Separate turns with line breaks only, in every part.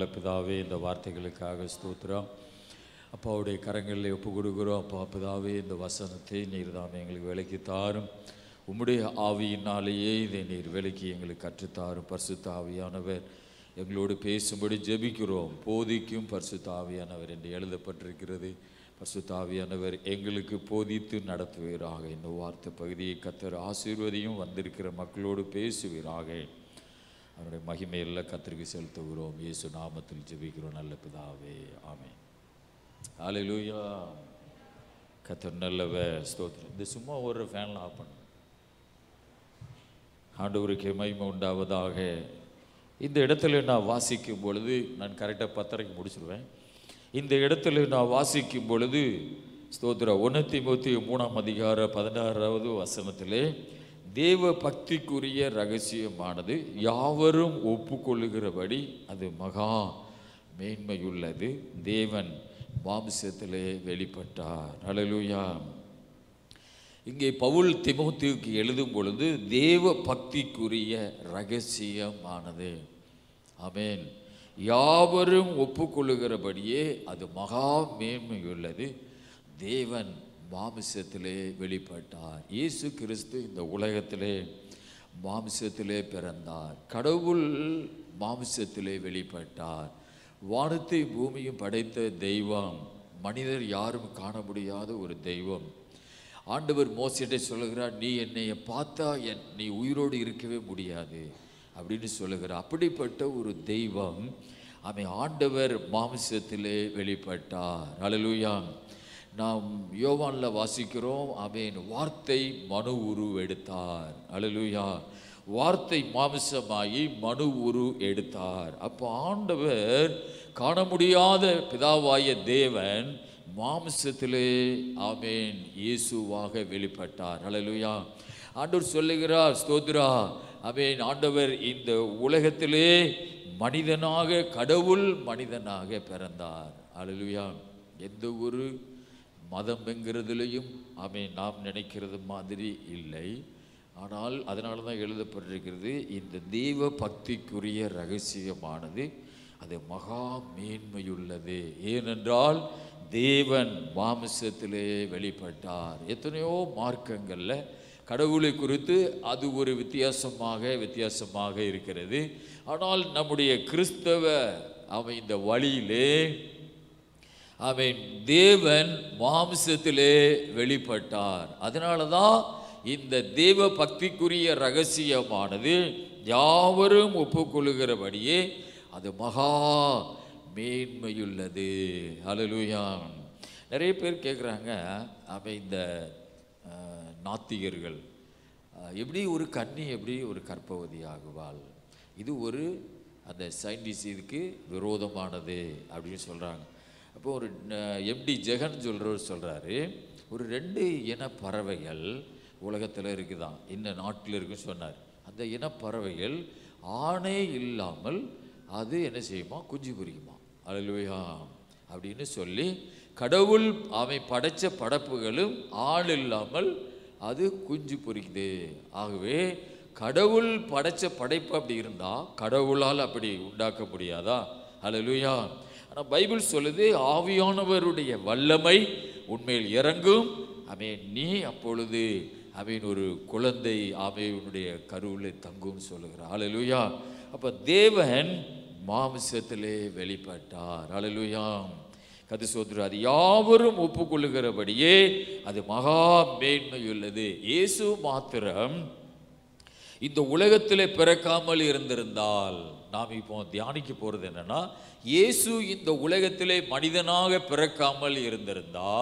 நல்ல பிதாவே, இந்த வார்த்தைகளுக்காக ஸ்தோத்திரம். அப்பாவுடைய கரங்களில் ஒப்பு கொடுக்குறோம். அப்பா பிதாவே, இந்த வசனத்தை நீர் தாமே எங்களுக்கு விலக்கி தாரும். உம்முடைய ஆவியினாலேயே இதை நீர் விலக்கி எங்களுக்கு கற்றுத்தாரும். பரிசுத்த ஆவியானவர் எங்களோடு பேசும்படி ஜெபிக்கிறோம். போதிக்கும் பரிசுத்த ஆவியானவர் என்று எழுதப்பட்டிருக்கிறது. பரிசுத்த ஆவியானவர் எங்களுக்கு போதித்து நடத்துவீராக. இந்த வார்த்தை பகுதியை கர்த்தர் ஆசீர்வதியும். வந்திருக்கிற மக்களோடு பேசுவீராக. அவருடைய மகிமையில் கர்த்தருக்கு செலுத்துகிறோம். இயேசு நாமத்தில் ஜெபிக்கிறோம் நல்ல பிதாவே, ஆமென். ஹல்லேலூயா. கர்த்தர் நல்லவர், ஸ்தோத்திரம். இந்த சும்மா ஒரு ஃபேன்லாம் ஆஃப் பண்ணு. ஆண்டவருக்கு மகிமை உண்டாவதாக. இந்த இடத்துல நான் வாசிக்கும் பொழுது, நான் கரெக்டாக 10:30 முடிச்சிடுவேன். இந்த இடத்துல நான் வாசிக்கும் பொழுது ஸ்தோத்திரம் 1 தீமோத்தேயு 3:16 வசனத்திலே தேவ பக்திக்குரிய ரகசியமானது யாவரும் ஒப்புக்கொள்ளுகிறபடி அது மகா மேன்மையுள்ளது. தேவன் மாம்சத்திலே வெளிப்பட்டார். ஹல்லேலூயா. இங்கே பவுல் தீமோத்தேயுவுக்கு எழுதும் பொழுது தேவ பக்திக்குரிய ரகசியமானது, ஆமென், யாவரும் ஒப்புக்கொள்ளுகிறபடியே அது மகா மேன்மையுள்ளது. தேவன் மாம்சத்திலே வெளிப்பட்டார். இயேசு கிறிஸ்து இந்த உலகத்திலே மாம்சத்திலே பிறந்தார். கடவுள் மாம்சத்திலே வெளிப்பட்டார். வானத்தை பூமியும் படைத்த தெய்வம், மனிதர் யாரும் காண முடியாத ஒரு தெய்வம். ஆண்டவர் மோசேட்டை சொல்லுகிறார், நீ என்னை பார்த்தா நீ உயிரோடு இருக்கவே முடியாது அப்படின்னு சொல்லுகிறார். அப்படிப்பட்ட ஒரு தெய்வம் அவன் ஆண்டவர் மாம்சத்திலே வெளிப்பட்டார். ஹல்லேலூயா. நாம் யோவானில் வாசிக்கிறோம், அவன் வார்த்தை மனு உரு எடுத்தார். ஹல்லேலூயா. வார்த்தை மாம்சமாகி மனு உரு எடுத்தார். அப்போ ஆண்டவர் காண முடியாத பிதாவாய தேவன் மாம்சத்திலே ஆமென் இயேசுவாக வெளிப்பட்டார். ஹல்லேலூயா. ஆண்டவர் சொல்லுகிறார், ஸ்தோத்திரா, ஆமென், ஆண்டவர் இந்த உலகத்திலே மனிதனாக, கடவுள் மனிதனாக பிறந்தார். ஹல்லேலூயா. எந்த ஒரு மதம் என்கிறதுலையும் ஆமென் நாம் நினைக்கிறது மாதிரி இல்லை. ஆனால் அதனால தான் எழுதப்பட்டிருக்கிறது, இந்த தெய்வ பக்திக்குரிய ரகசியமானது அது மகா மேன்மையுள்ளது. ஏனென்றால் தேவன் மாம்சத்திலே வெளிப்பட்டார். எத்தனையோ மார்க்கங்களில் கடவுளை குறித்து அது ஒரு வித்தியாசமாக இருக்கிறது. ஆனால் நம்முடைய கிறிஸ்தவ இந்த வழியிலே அவன் தேவன் மாம்சத்திலே வெளிப்பட்டார். அதனால தான் இந்த தேவ பக்திக்குரிய ரகசியமானது யாவரும் ஒப்புக்கொள்ளுகிறபடியே அது மகா மேன்மையுள்ளது. ஹல்லேலூயா. நிறைய பேர் கேட்குறாங்க, அவன் இந்த நாத்திகர்கள் எப்படி ஒரு கன்னி எப்படி ஒரு கர்ப்பவதி ஆகுவாள், இது ஒரு அந்த சயின்டிஸ்ட் இதுக்கு விரோதமானது அப்படின்னு சொல்கிறாங்க. அப்போ ஒரு எம்டி ஜெகன் சொல்கிறாரு, ஒரு 2 இன பறவைகள் உலகத்தில் இருக்குதான், இந்த நாட்டில் இருக்குன்னு சொன்னார். அந்த இனப்பறவைகள் ஆணே இல்லாமல் அது என்ன செய்யுமா, குஞ்சு பொரிக்குமா. ஹல்லேலூயா. அப்படின்னு சொல்லி கடவுள் அவன் படைத்த படைப்புகளும் ஆள் இல்லாமல் அது குஞ்சு பொரிக்குது. ஆகவே கடவுள் படைத்த படைப்பு அப்படி இருந்தால் கடவுளால் அப்படி உண்டாக்க முடியாதா? ஹல்லேலூயா. ஆனால் பைபிள் சொல்லுது, ஆவியானவருடைய வல்லமை உண்மையில் இறங்கும், அவன் நீ அப்பொழுது அவன் ஒரு குழந்தை அவனுடைய கருவில் தங்கும்னு சொல்லுகிறார். ஹல்லேலூயா. அப்போ தேவன் மாம்சத்திலே வெளிப்பட்டார். ஹல்லேலூயா. கர்த்தர் அது யாவரும் ஒப்புக்கொள்ளுகிறபடியே அது மகா மேன்மையுள்ளது. இயேசு மாத்திரம் இந்த உலகத்திலே பிறக்காமல் இருந்திருந்தால், நாம் இப்போ தியானிக்க போகிறது என்னன்னா, இயேசு இந்த உலகத்திலே மனிதனாக பிறக்காமல் இருந்திருந்தா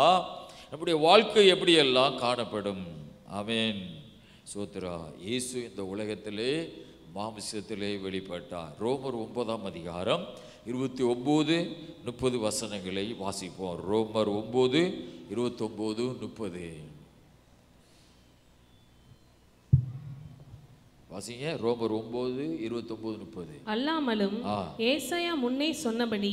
நம்முடைய வாழ்க்கை எப்படியெல்லாம் காணப்படும். ஆமென். சோத்ரா. இயேசு இந்த உலகத்திலே மாம்சத்திலே வெளிப்பட்டார். ரோமர் 9 29-30 வசனங்களை வாசிப்போம். ரோமர் 9 29-30 வாசிங்க. ரோமர் 9 29-30.
அல்லாமலும் ஏசாயா முன்னே சொன்னபடி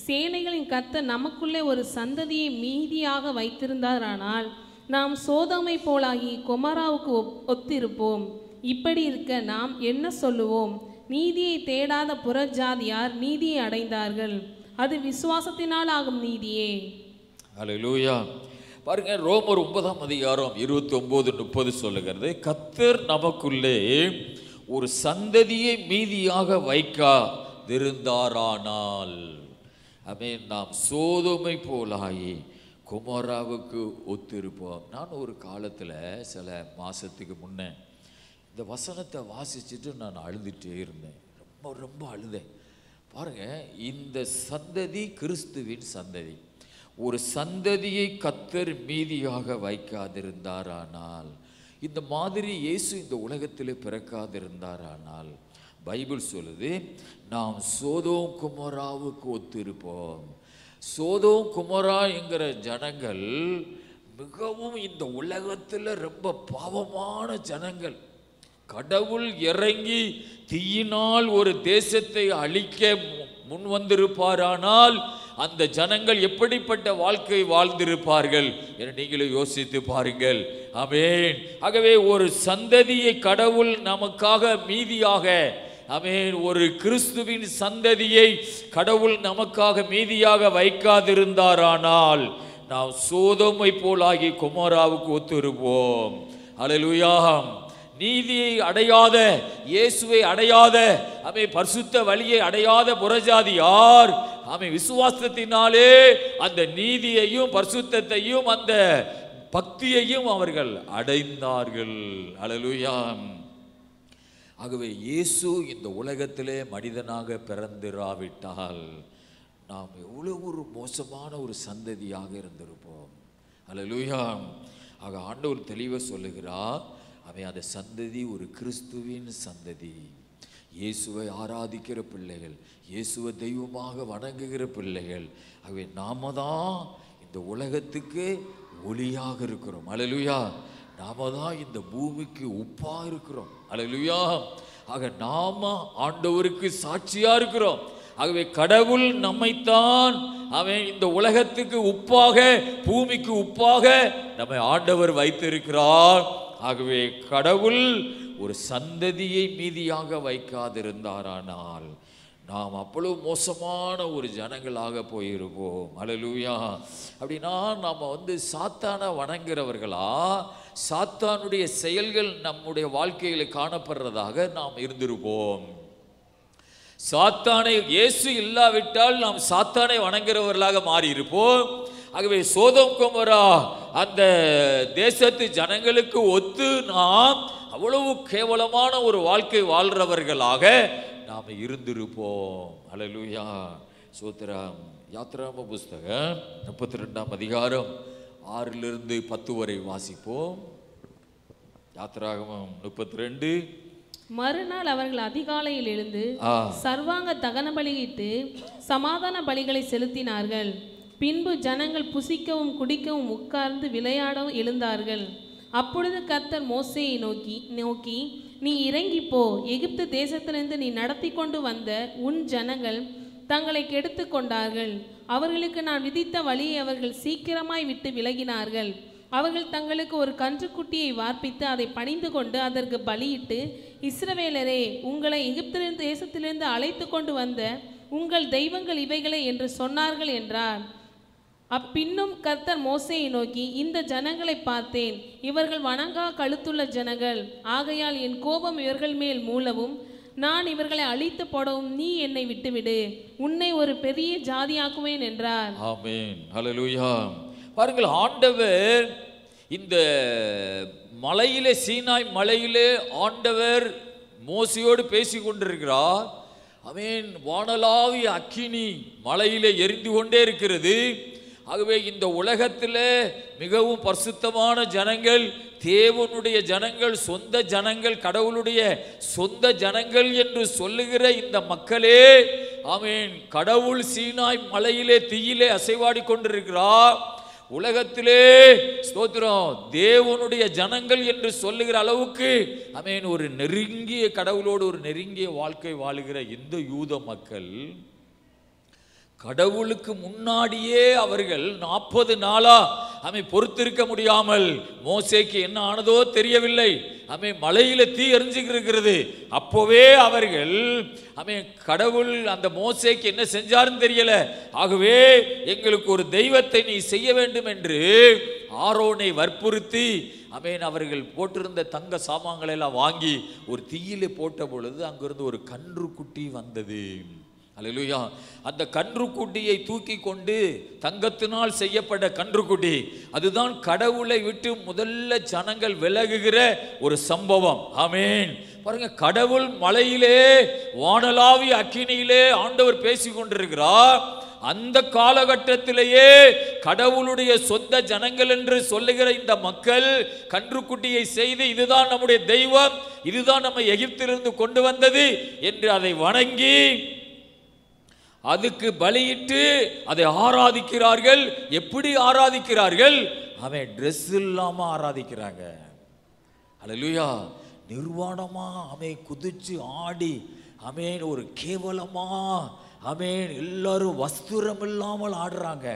சேனைகளின் கர்த்தர் நமக்குள்ளே ஒரு சந்ததியை மீதியாக வைத்திருந்தாரானால் நாம் சோதோமை போலாகி கொமராவுக்கு ஒத்திருப்போம். இப்படி இருக்க நாம் என்ன சொல்லுவோம்? நீதியை தேடாத புறஜாதியார் நீதியை அடைந்தார்கள். அது விசுவாசத்தினால் ஆகும் நீதியே.
அல்லேலூயா. பாருங்க, ரோமர் 9ஆம் அதிகாரம் 29-30 சொல்லுகிறது, கர்த்தர் நமக்குள்ளே ஒரு சந்ததியை மீதியாக வைக்காதிருந்தாரானால் நாம் சோதோமை போலாகி குமாராவுக்கு ஒத்திருப்போம். நான் ஒரு காலத்தில் சில மாதத்துக்கு முன்னே இந்த வசனத்தை வாசிச்சுட்டு நான் அழுதுகிட்டே இருந்தேன். ரொம்ப ரொம்ப அழுதேன். பாருங்கள், இந்த சந்ததி கிறிஸ்துவின் சந்ததி. ஒரு சந்ததியை கர்த்தர் மீதியாக வைக்காதிருந்தாரானால், இந்த மாதிரி இயேசு இந்த உலகத்தில் பிறக்காதிருந்தாரானால், பைபிள் சொல்லுது நாம் சோதோம் குமராவுக்கு ஒத்திருப்போம். சோதோம் குமரா என்கிற ஜனங்கள் மிகவும் இந்த உலகத்தில் ரொம்ப பாவமான ஜனங்கள். கடவுள் இறங்கி தீயினால் ஒரு தேசத்தை அழிக்க முன் வந்திருப்பாரானால் அந்த ஜனங்கள் எப்படிப்பட்ட வாழ்க்கை வாழ்ந்திருப்பார்கள் என நீங்களே யோசித்து பாருங்கள். ஆமென். ஆகவே ஒரு சந்ததியை கடவுள் நமக்காக மீதியாக, ஆமென், ஒரு கிறிஸ்துவின் சந்ததியை கடவுள் நமக்காக மீதியாக வைக்காதிருந்தாரானால் நாம் சோதோமை போலாகி குமாராவுக்கு ஒத்திருப்போம். அல்லேலூயா. நீதியை அடையாத, இயேசுவை அடையாத, பரிசுத்த வழியை அடையாத புறஜாதியார் விசுவாசத்தினாலே அந்த நீதியையும் பரிசுத்தத்தையும் அந்த பக்தியையும் அவர்கள் அடைந்தார்கள். அல்லேலூயா. ஆகவே இயேசு இந்த உலகத்திலே மனிதனாக பிறந்திராவிட்டால் நாம் எவ்வளவு ஒரு மோசமான ஒரு சந்ததியாக இருந்திருப்போம். அல்லேலூயா. ஆக ஆண்டவர் தெளிவாக சொல்லுகிறார், அந்த சந்ததி ஒரு கிறிஸ்துவின் சந்ததி. இயேசுவை ஆராதிக்கிற பிள்ளைகள், இயேசுவை தெய்வமாக வணங்குகிற பிள்ளைகள். ஆகவே நாம தான் இந்த உலகத்துக்கு ஒளியாக இருக்கிறோம். அல்லேலூயா. நாம தான் இந்த பூமிக்கு உப்பா இருக்கிறோம். அல்லேலூயா. ஆக நாம ஆண்டவருக்கு சாட்சியா இருக்கிறோம். ஆகவே கடவுள் நம்மைத்தான் இந்த உலகத்துக்கு உப்பாக, பூமிக்கு உப்பாக நம்மை ஆண்டவர் வைத்திருக்கிறார். ஆகவே கடவுள் ஒரு சந்ததியை மீதியாக வைக்காதிருந்தாரானால் நாம் அவ்வளவு மோசமான ஒரு ஜனங்களாக போயிருப்போம். அல்லேலூயா. அப்படின்னா நாம் சாத்தானை வணங்குறவர்களா, சாத்தானுடைய செயல்கள் நம்முடைய வாழ்க்கையில் காணப்படுறதாக நாம் இருந்திருப்போம். சாத்தானை, இயேசு இல்லாவிட்டால் நாம் சாத்தானை வணங்குறவர்களாக மாறி இருப்போம். ஆகவே சோதோம் கொமோரா அந்த தேசத்து ஜனங்களுக்கு ஒத்து நாம் அவ்வளவு கேவலமான ஒரு வாழ்க்கை வாழ்றவர்களாக நாம் இருந்திருப்போம். அல்லேலூயா. சோத்திரம். யாத்ராகம புஸ்தகம் 32ஆம் அதிகாரம் 6-10 வரை வாசிப்போம். யாத்ராகமம் 32.
மறுநாள் அவர்கள் அதிகாலையில் எழுந்து சர்வாங்க தகன பலியிட்டு சமாதான பலிகளை செலுத்தினார்கள். பின்பு ஜனங்கள் புசிக்கவும் குடிக்கவும் உட்கார்ந்து விளையாடவும் எழுந்தார்கள். அப்பொழுது கர்த்தர் மோசேயை நோக்கி நீ இறங்கி போ, எகிப்து தேசத்திலிருந்து நீ நடத்தி கொண்டு வந்த உன் ஜனங்கள் தங்களை கெடுத்து கொண்டார்கள். அவர்களுக்கு நான் விதித்த வழியை அவர்கள் சீக்கிரமாய் விட்டு விலகினார்கள். அவர்கள் தங்களுக்கு ஒரு கன்றுக்குட்டியை வார்ப்பித்து அதை பணிந்து கொண்டு அதற்கு பலியிட்டு, இஸ்ரவேலரே, உங்களை எகிப்து தேசத்திலிருந்து அழைத்து கொண்டு வந்த உங்கள் தெய்வங்கள் இவைகளே என்று சொன்னார்கள் என்றார். அப்பின்னும் கர்த்தர் மோசேயை நோக்கி, இந்த ஜனங்களை பார்த்தேன், இவர்கள் வணங்கா கழுத்துள்ள ஜனங்கள், ஆகையால் என் கோபம் இவர்கள் மேல் மூலவும் நான் இவர்களை அழித்து போடவும் நீ என்னை விட்டுவிடு, உன்னை ஒரு பெரிய ஜாதியாக்குவேன் என்றார்.
ஆமென். அல்லேலூயா. பாருங்கள், ஆண்டவர் இந்த மலையிலே, சீனாய் மலையிலே ஆண்டவர் மோசையோடு பேசி கொண்டிருக்கிறார். ஆமென். வானளாவிய அக்கினி மலையிலே எரிந்து கொண்டே இருக்கிறது. ஆகவே இந்த உலகத்தில் மிகவும் பரிசுத்தமான ஜனங்கள், தேவனுடைய ஜனங்கள், சொந்த ஜனங்கள், கடவுளுடைய சொந்த ஜனங்கள் என்று சொல்லுகிற இந்த மக்களே, ஆமென், கடவுள் சீனாய் மலையிலே தீயிலே அசைவாடி கொண்டிருக்கிறார். உலகத்திலே ஸ்தோத்திரம், தேவனுடைய ஜனங்கள் என்று சொல்லுகிற அளவுக்கு ஆமென் ஒரு நெருங்கிய கடவுளோடு ஒரு நெருங்கிய வாழ்க்கை வாழுகிற இந்த யூத மக்கள் கடவுளுக்கு முன்னாடியே அவர்கள் 40 நாளா பொறுத்திருக்க முடியாமல், மோசேக்கு என்ன ஆனதோ தெரியவில்லை, மலையில தீ எரிஞ்சுகிறது. அப்போவே அவர்கள் கடவுள் அந்த மோசேக்கு என்ன செஞ்சாருன்னு தெரியல. ஆகவே எங்களுக்கு ஒரு தெய்வத்தை நீ செய்ய வேண்டும் என்று ஆரோனை வற்புறுத்தி அவர்கள் போட்டிருந்த தங்க சாமான்களை எல்லாம் வாங்கி ஒரு தீயிலே போட்ட பொழுது அங்கிருந்து ஒரு கன்று குட்டி வந்தது. அல்லேலூயா. அந்த கன்றுக்குட்டியை தூக்கி கொண்டு, தங்கத்தினால் செய்யப்பட்ட கன்றுக்குட்டி, அதுதான் கடவுளை விட்டு முதல்ல ஜனங்கள் விலகுகிற ஒரு சம்பவம். ஆமென். பாருங்க, கடவுள் மலையிலே வானலாவி அக்கினியிலே ஆண்டவர் பேசி கொண்டிருக்கிறார். அந்த காலகட்டத்திலேயே கடவுளுடைய சொந்த ஜனங்கள் என்று சொல்லுகிற இந்த மக்கள் கன்றுக்குட்டியை செய்து, இதுதான் நம்முடைய தெய்வம், இதுதான் நம்ம எகிப்திலிருந்து கொண்டு வந்தது என்று அதை வணங்கி அதுக்கு பலியிட்டு அதை ஆராதிக்கிறார்கள். எப்படி ஆராதிக்கிறார்கள்? ட்ரெஸ் இல்லாம ஆராதிக்கிறாங்க. அல்லேலூயா. நிர்வாணமா குதிச்சு ஆடி ஒரு கேவலமா எல்லாரும் வஸ்திரம் இல்லாமல் ஆடுறாங்க.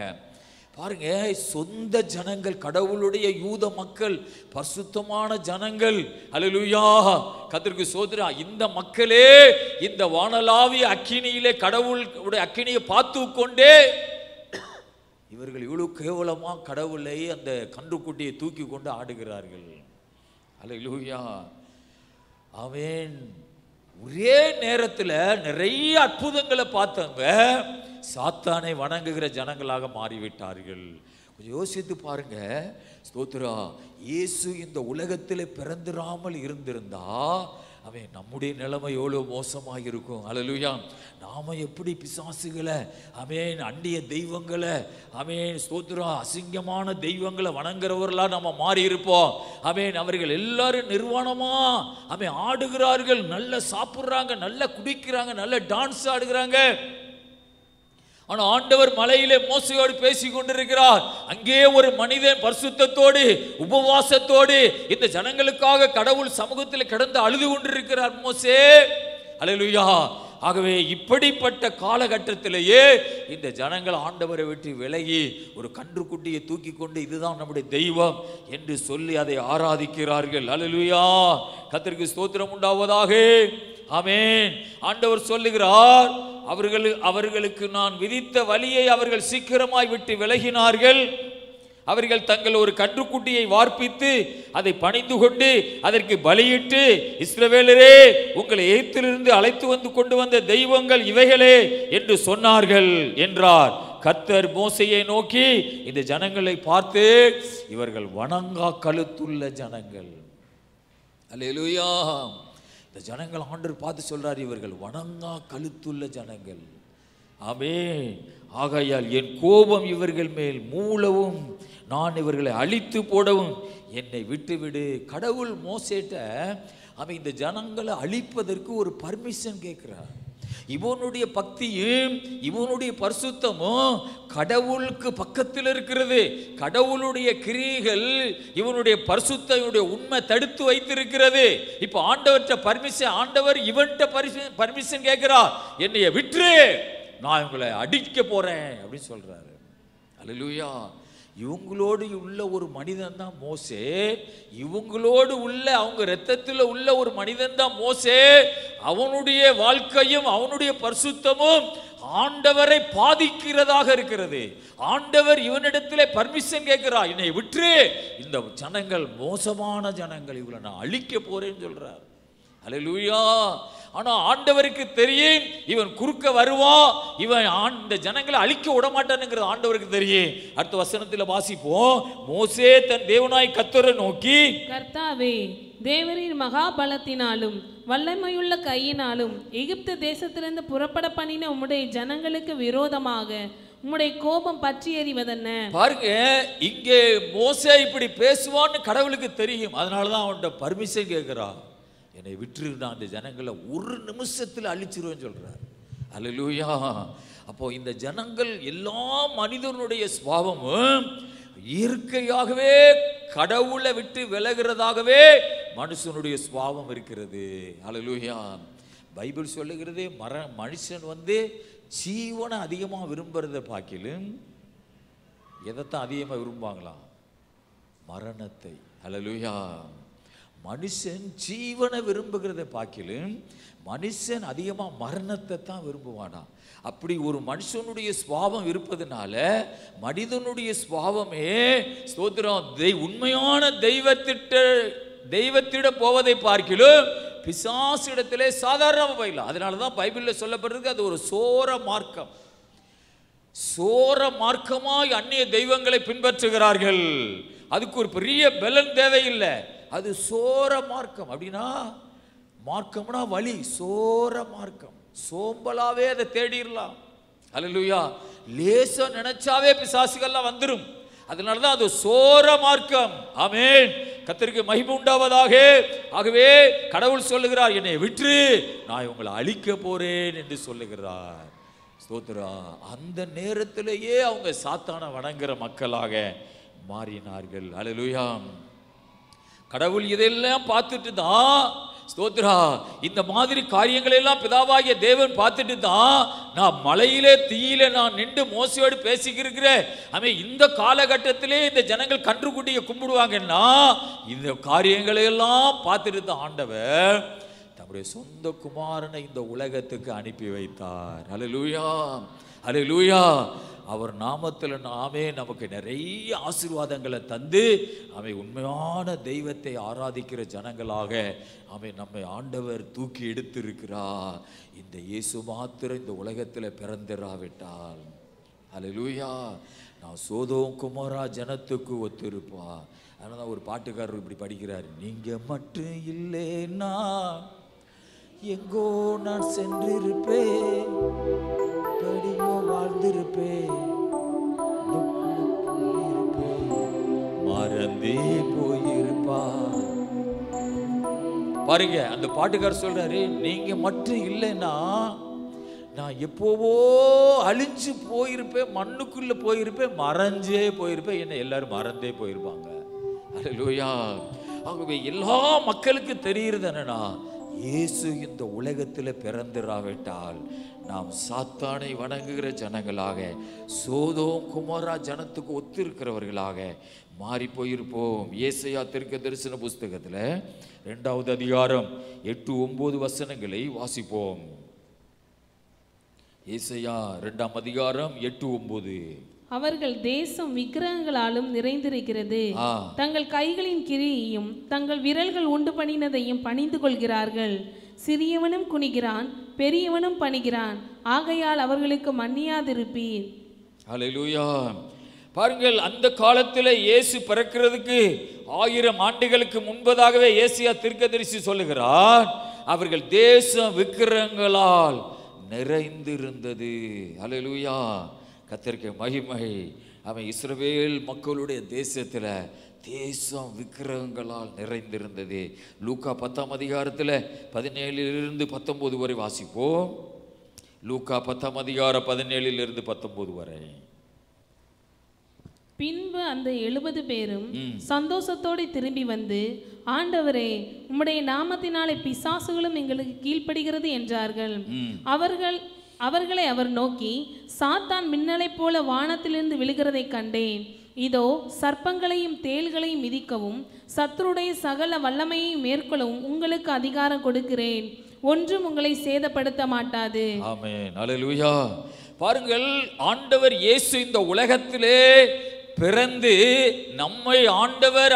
பாருங்க, சொந்த ஜனங்கள், கடவுளுடைய யூத மக்கள், பரிசுத்தமான ஜனங்கள். அல்லேலூயா. கர்த்தருக்கு ஸ்தோத்திரம். இந்த மக்களே இந்த வானலாவிய அக்கினியிலே கடவுளுடைய அக்கினியை பார்த்து கொண்டே இவர்கள் இவ்வளவு கேவலமா கடவுளை அந்த கன்றுக்குட்டியை தூக்கி கொண்டு ஆடுகிறார்கள். அல்லேலூயா. ஆமென். ஒரே நேரத்தில் நிறைய அற்புதங்களை பார்த்தவங்க சாத்தானை வணங்குகிற ஜனங்களாக மாறிவிட்டார்கள். கொஞ்சம் யோசித்து பாருங்க. ஸ்தோத்திரா. இயேசு இந்த உலகத்தில் பிறந்திராமல் இருந்திருந்தா நம்முடைய நிலைமை எவ்வளவு மோசமாக இருக்கும். அல்லேலூயா. நாம எப்படி பிசாசுகளை அந்நிய தெய்வங்களை ஸ்தோத்திரா அசிங்கமான தெய்வங்களை வணங்குறவர்களா நம்ம மாறி இருப்போம். அவர்கள் எல்லாரும் நிர்வாணமா ஆடுகிறார்கள், நல்ல சாப்பிடுறாங்க, நல்ல குடிக்கிறாங்க, நல்ல டான்ஸ் ஆடுகிறாங்க. ஆனா ஆண்டவர் மலையிலே மோசேயோடு பேசி கொண்டிருக்கிறார். அங்கே ஒரு மனிதன் பரிசுத்தத்தோடு உபவாசத்தோடு இந்த ஜனங்களுக்காக கடவுள் சமூகத்தில் கிடந்து அழுது கொண்டிருக்கிறார் மோசே. அல்லேலூயா. ஆகவே இப்படிப்பட்ட காலகட்டத்திலேயே இந்த ஜனங்கள் ஆண்டவரை விட்டு விலகி ஒரு கன்றுக்குட்டியை தூக்கி கொண்டு இதுதான் நம்முடைய தெய்வம் என்று சொல்லி அதை ஆராதிக்கிறார்கள். அல்லேலூயா. கர்த்தருக்கு ஸ்தோத்திரம் உண்டாவதாக. ஆமென். ஆண்டவர் சொல்லுகிறார், அவர்களுக்கு நான் விதித்த வழியை அவர்கள் சீக்கிரமாய் விட்டு விலகினார்கள். அவர்கள் தங்கள் ஒரு கன்றுக்குட்டியை வார்ப்பித்து அதை பணிந்து கொண்டு அதற்கு பலியிட்டு, இஸ்ரவேலரே, உங்களை எகிப்திலிருந்து அழைத்து வந்து கொண்டு வந்த தெய்வங்கள் இவைகளே என்று சொன்னார்கள் என்றார். கர்த்தர் மோசேயை நோக்கி இந்த ஜனங்களை பார்த்து, இவர்கள் வணங்கா கழுத்துள்ள ஜனங்கள். அல்லேலூயா. இந்த ஜனங்கள் ஆண்டவர் பார்த்து சொல்றார், இவர்கள் வணங்கா கழுத்துள்ள ஜனங்கள். ஆமென். ஆகையால் என் கோபம் இவர்கள் மேல் மூளவும் நான் இவர்களை அழித்து போடவும் என்னை விட்டுவிடு. கடவுள் மோசேட்ட இந்த ஜனங்களை அழிப்பதற்கு ஒரு பர்மிஷன் கேட்கிறார். இவனுடைய பக்தியும் இவனுடைய பரிசுத்தமும் கடவுளுக்கு பக்கத்தில் இருக்கிறது. கடவுளுடைய கிரியைகள் இவனுடைய பரிசுத்த இவனுடைய உண்மை தடுத்து வைத்திருக்கிறது. இப்ப ஆண்டவர்கிட்ட பர்மிஷன், ஆண்டவர் இவன்கிட்ட பர்மிஷன் கேட்கிறார், என்னைய விட்டுரு, நான் உங்களை அடிக்க போறேன் அப்படின்னு சொல்றாரு. அல்லேலூயா. இவங்களோடு உள்ள ஒரு மனிதன் தான் மோசே. இவங்களோடு உள்ள அவங்க இரத்தத்தில் உள்ள ஒரு மனிதன் தான் மோசே. அவனுடைய வாழ்க்கையும் அவனுடைய பரிசுத்தமும் ஆண்டவரை பாதிக்கிறதாக இருக்கிறது. ஆண்டவர் இவனிடத்திலே பர்மிஷன் கேட்கிறார், என்னை விட்டு, இந்த ஜனங்கள் மோசமான ஜனங்கள், இவங்களை நான் அழிக்க போறேன்னு சொல்றார். அல்லேலூயா. ஆனா ஆண்டவருக்கு தெரியும் இவன் குறுக்க வருவான், இவன் இந்த ஜனங்களை அழிக்க விட மாட்டானுங்கிறது ஆண்டவருக்கு தெரியும். அடுத்த வசனத்தில் வாசிப்போம். மோசே தன் தேவனாய் கர்த்தரை நோக்கி,
கர்த்தாவே, தேவரீர் மகா பலத்தினாலும் வல்லமையுள்ள கையினாலும் எகிப்து தேசத்திலிருந்து புறப்பட பண்ணின உம்முடைய ஜனங்களுக்கு விரோதமாக உம்முடைய கோபம் பற்றி எறிவதென்ன? பாருங்க,
இங்கே மோசே இப்படி பேசுவான்னு கடவுளுக்கு தெரியும். அதனாலதான் அவன்கிட்ட பர்மிஷன் கேட்கிறான், என்னை விட்டு நான் அந்த ஜனங்களை ஒரு நிமிஷத்தில் அழிச்சிருவேன்னு சொல்றார். அல்லேலூயா. அப்போ இந்த ஜனங்கள் எல்லா மனிதனுடைய சுபாவமும் இயற்கையாகவே கடவுளை விட்டு விலகிறதாகவே மனுஷனுடைய சுபாவம் இருக்கிறது. அல்லேலூயா. பைபிள் சொல்லுகிறதே மனுஷன் ஜீவனை அதிகமாக விரும்புறதை பார்க்கிலும் எதைத்தான் அதிகமாக விரும்புவாங்களாம்? மரணத்தை. ஹல்லேலூயா. மனுஷன் ஜீவனை விரும்புகிறதை பார்க்கிலும் மனுஷன் அதிகமாக மரணத்தை தான் விரும்புவானா. அப்படி ஒரு மனுஷனுடைய சுபாவம் இருப்பதனால மனிதனுடைய சுபாவமே ஸ்தோத்திரம் உண்மையான தெய்வத்திட போவதை பார்க்கிலும் பிசாசிடத்திலே சாதாரணமாக போயிடலாம். அதனால தான் பைபிளில் சொல்லப்படுறது அது ஒரு சோர மார்க்கம். சோர மார்க்கமாய் அந்நிய தெய்வங்களை பின்பற்றுகிறார்கள். அதுக்கு ஒரு பெரிய பலன் தேவையில்லை. அது சோர மார்க்கம். அப்படின்னா மார்க்கம்னா வழி, சோர மார்க்கம். சோம்பலாவே அதை தேடிடலாம். அல்லேலூயா. லேசா நினைச்சாவே பிசாசுகள்லாம் வந்துடும். அதனாலதான் அது சோர மார்க்கம். ஆமென். கர்த்தருக்கு மகிமை உண்டாவதாக. ஆகவே கடவுள் சொல்லுகிறார், என்னை விற்று நான் உங்களை அழிக்க போறேன் என்று சொல்லுகிறார். ஸ்தோத்திரா. அந்த நேரத்திலேயே அவங்க சாத்தானை வணங்குற மக்களாக மாறினார்கள். அல்லேலூயா. கடவுள் இதெல்லாம் பார்த்துட்டு தான் ஸ்தோத்திரா இந்த மாதிரி காரியங்களை எல்லாம் பிதாவாகிய தேவன் பார்த்துட்டு தான் நான் மலையிலே தீயிலே நான் நின்று மோசையோடு பேசிக்கிறேன். இந்த காலகட்டத்திலே இந்த ஜனங்கள் கன்றுக்குட்டியை கும்பிடுவாங்கன்னா இந்த காரியங்களை எல்லாம் பார்த்துட்டு தான் ஆண்டவர் தம்முடைய சொந்த குமாரனை இந்த உலகத்துக்கு அனுப்பி வைத்தார். அல்லேலூயா. அல்லேலூயா. அவர் நாமத்தில் நாமே நமக்கு நிறைய ஆசீர்வாதங்களை தந்து உண்மையான தெய்வத்தை ஆராதிக்கிற ஜனங்களாக நம்மை ஆண்டவர் தூக்கி எடுத்திருக்கிறார். இந்த இயேசு மாத்திரம் இந்த உலகத்தில் பிறந்திராவிட்டால் அல்லேலூயா நான் சோதோம் குமாரா ஜனத்துக்கு ஒத்திருப்பா. அதனால ஒரு பாட்டுக்காரர் இப்படி படிக்கிறார், நீங்க மட்டும் இல்லைன்னா எங்கோ நான் சென்றிருப்பேன், படியோ வாழ்ந்திருப்பேன், மறந்தே போயிருப்பா. பாருங்க அந்த பாட்டுக்காரர் சொல்றாரு, நீங்க மட்டும் இல்லைன்னா நான் எப்போவோ அழிஞ்சு போயிருப்பேன், மண்ணுக்குள்ள போயிருப்பேன், மறைஞ்சே போயிருப்பேன், என்ன எல்லாரும் மறந்தே போயிருப்பாங்க. அல்லேலூயா. ஆகவே எல்லா மக்களுக்கு தெரிகிறது என்னன்னா இயேசு இந்த உலகத்தில் பிறந்திராவிட்டால் நாம் சாத்தானை வணங்குகிற ஜனங்களாக சோதோம் குமாரா ஜனத்துக்கு ஒத்திருக்கிறவர்களாக மாறி போயிருப்போம். ஏசாயா தீர்க்கதரிசன புஸ்தகத்தில் 2வது அதிகாரம் 8-9 வசனங்களை வாசிப்போம். ஏசாயா 2ஆம் அதிகாரம் 8-9.
அவர்கள் தேசம் விக்கிரகங்களாலும் நிறைந்திருக்கிறது, தங்கள் கைகளின் கிரியையும் தங்கள் விரல்கள் உண்டு பண்ணினதையும் பணிந்து கொள்கிறார்கள். சிறியவனும் குனிகிறான், பெரியவனும் பணிகிறான், ஆகையால் அவர்களுக்கு மன்னியாதிருப்பீர்.
அல்லேலூயா. பாருங்கள் அந்த காலத்தில் இயேசு பிறக்கிறதுக்கு 1000 ஆண்டுகளுக்கு முன்பதாகவே ஏசாயா தீர்க்கதரிசி சொல்லுகிறார், அவர்கள் தேசம் விக்கிரகங்களால் நிறைந்திருந்தது. அல்லேலூயா. கர்த்தருக்கு மகிமை. இஸ்ரவேல் மக்களுடைய தேசத்தில் தேசம் விக்கிரகங்களால் நிறைந்திருந்தது. லூக்கா 10ஆம் அதிகாரத்தில் 17 - 19 வரை வாசிப்போம். லூக்கா 10ஆம் அதிகாரம் 17 - 19 வரை.
பின்பு அந்த 70 பேரும் சந்தோஷத்தோடு திரும்பி வந்து, ஆண்டவரே உம்முடைய நாமத்தினாலே பிசாசுகளும் எங்களுக்கு கீழ்ப்படுகிறது என்றார்கள். அவர்களை அவர் நோக்கி, சாத்தான் மின்னலைப் போல வானத்திலிருந்து விழுகிறதை கண்டேன். இதோ சர்ப்பங்களையும் தேள்களையும் மிதிக்கவும் சத்துருடைய சகல வல்லமையையும் மேற்கொள்ளவும் உங்களுக்கு அதிகாரம் கொடுக்கிறேன், ஒன்றும் உங்களை சேதப்படுத்த மாட்டாது.
ஆமென். அல்லேலூயா. பாருங்கள் ஆண்டவர் இயேசு இந்த உலகத்திலே பிறந்து நம்மை ஆண்டவர்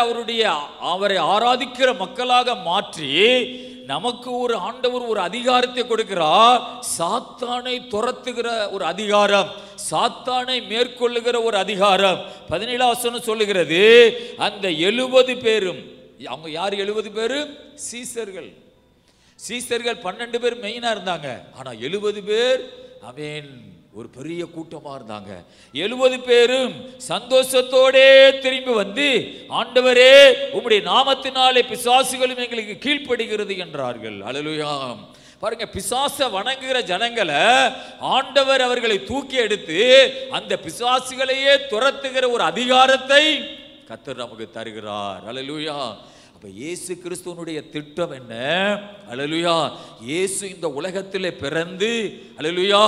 அவரை ஆராதிக்கிற மக்களாக மாற்றி நமக்கு ஒரு ஆண்டவர் ஒரு அதிகாரத்தை கொடுக்கிறார். சாத்தானை துரத்துகிற ஒரு அதிகாரம், சாத்தானை மேற்கொள்ளுகிற ஒரு அதிகாரம். 17ஆம் வசனம் சொல்லுகிறது, அந்த 70 பேரும், அவங்க யார் 70 பேரும்? சீசர்கள். 12 பேர் மெயினா இருந்தாங்க. ஆனா 70 பேர் ஒரு பெரிய கூட்டமா இருந்தாங்க. 70 பேரும் சந்தோஷத்தோடே திரும்பி வந்து, ஆண்டவரே உம்முடைய நாமத்தினாலே பிசாசுகளும் எங்களுக்கு கீழ்ப்படுகிறது என்றார்கள். அல்லேலூயா. பாருங்க, பிசாச வணங்குகிற ஜனங்களை ஆண்டவர் அவர்களை தூக்கி எடுத்து அந்த பிசாசுகளையே துரத்துகிற ஒரு அதிகாரத்தை கர்த்தர் நமக்கு தருகிறார். அல்லேலூயா. அப்ப அப்ப இயேசு கிறிஸ்துவனுடைய திட்டம் என்ன? அல்லேலூயா, இயேசு இந்த உலகத்திலே பிறந்து அல்லேலூயா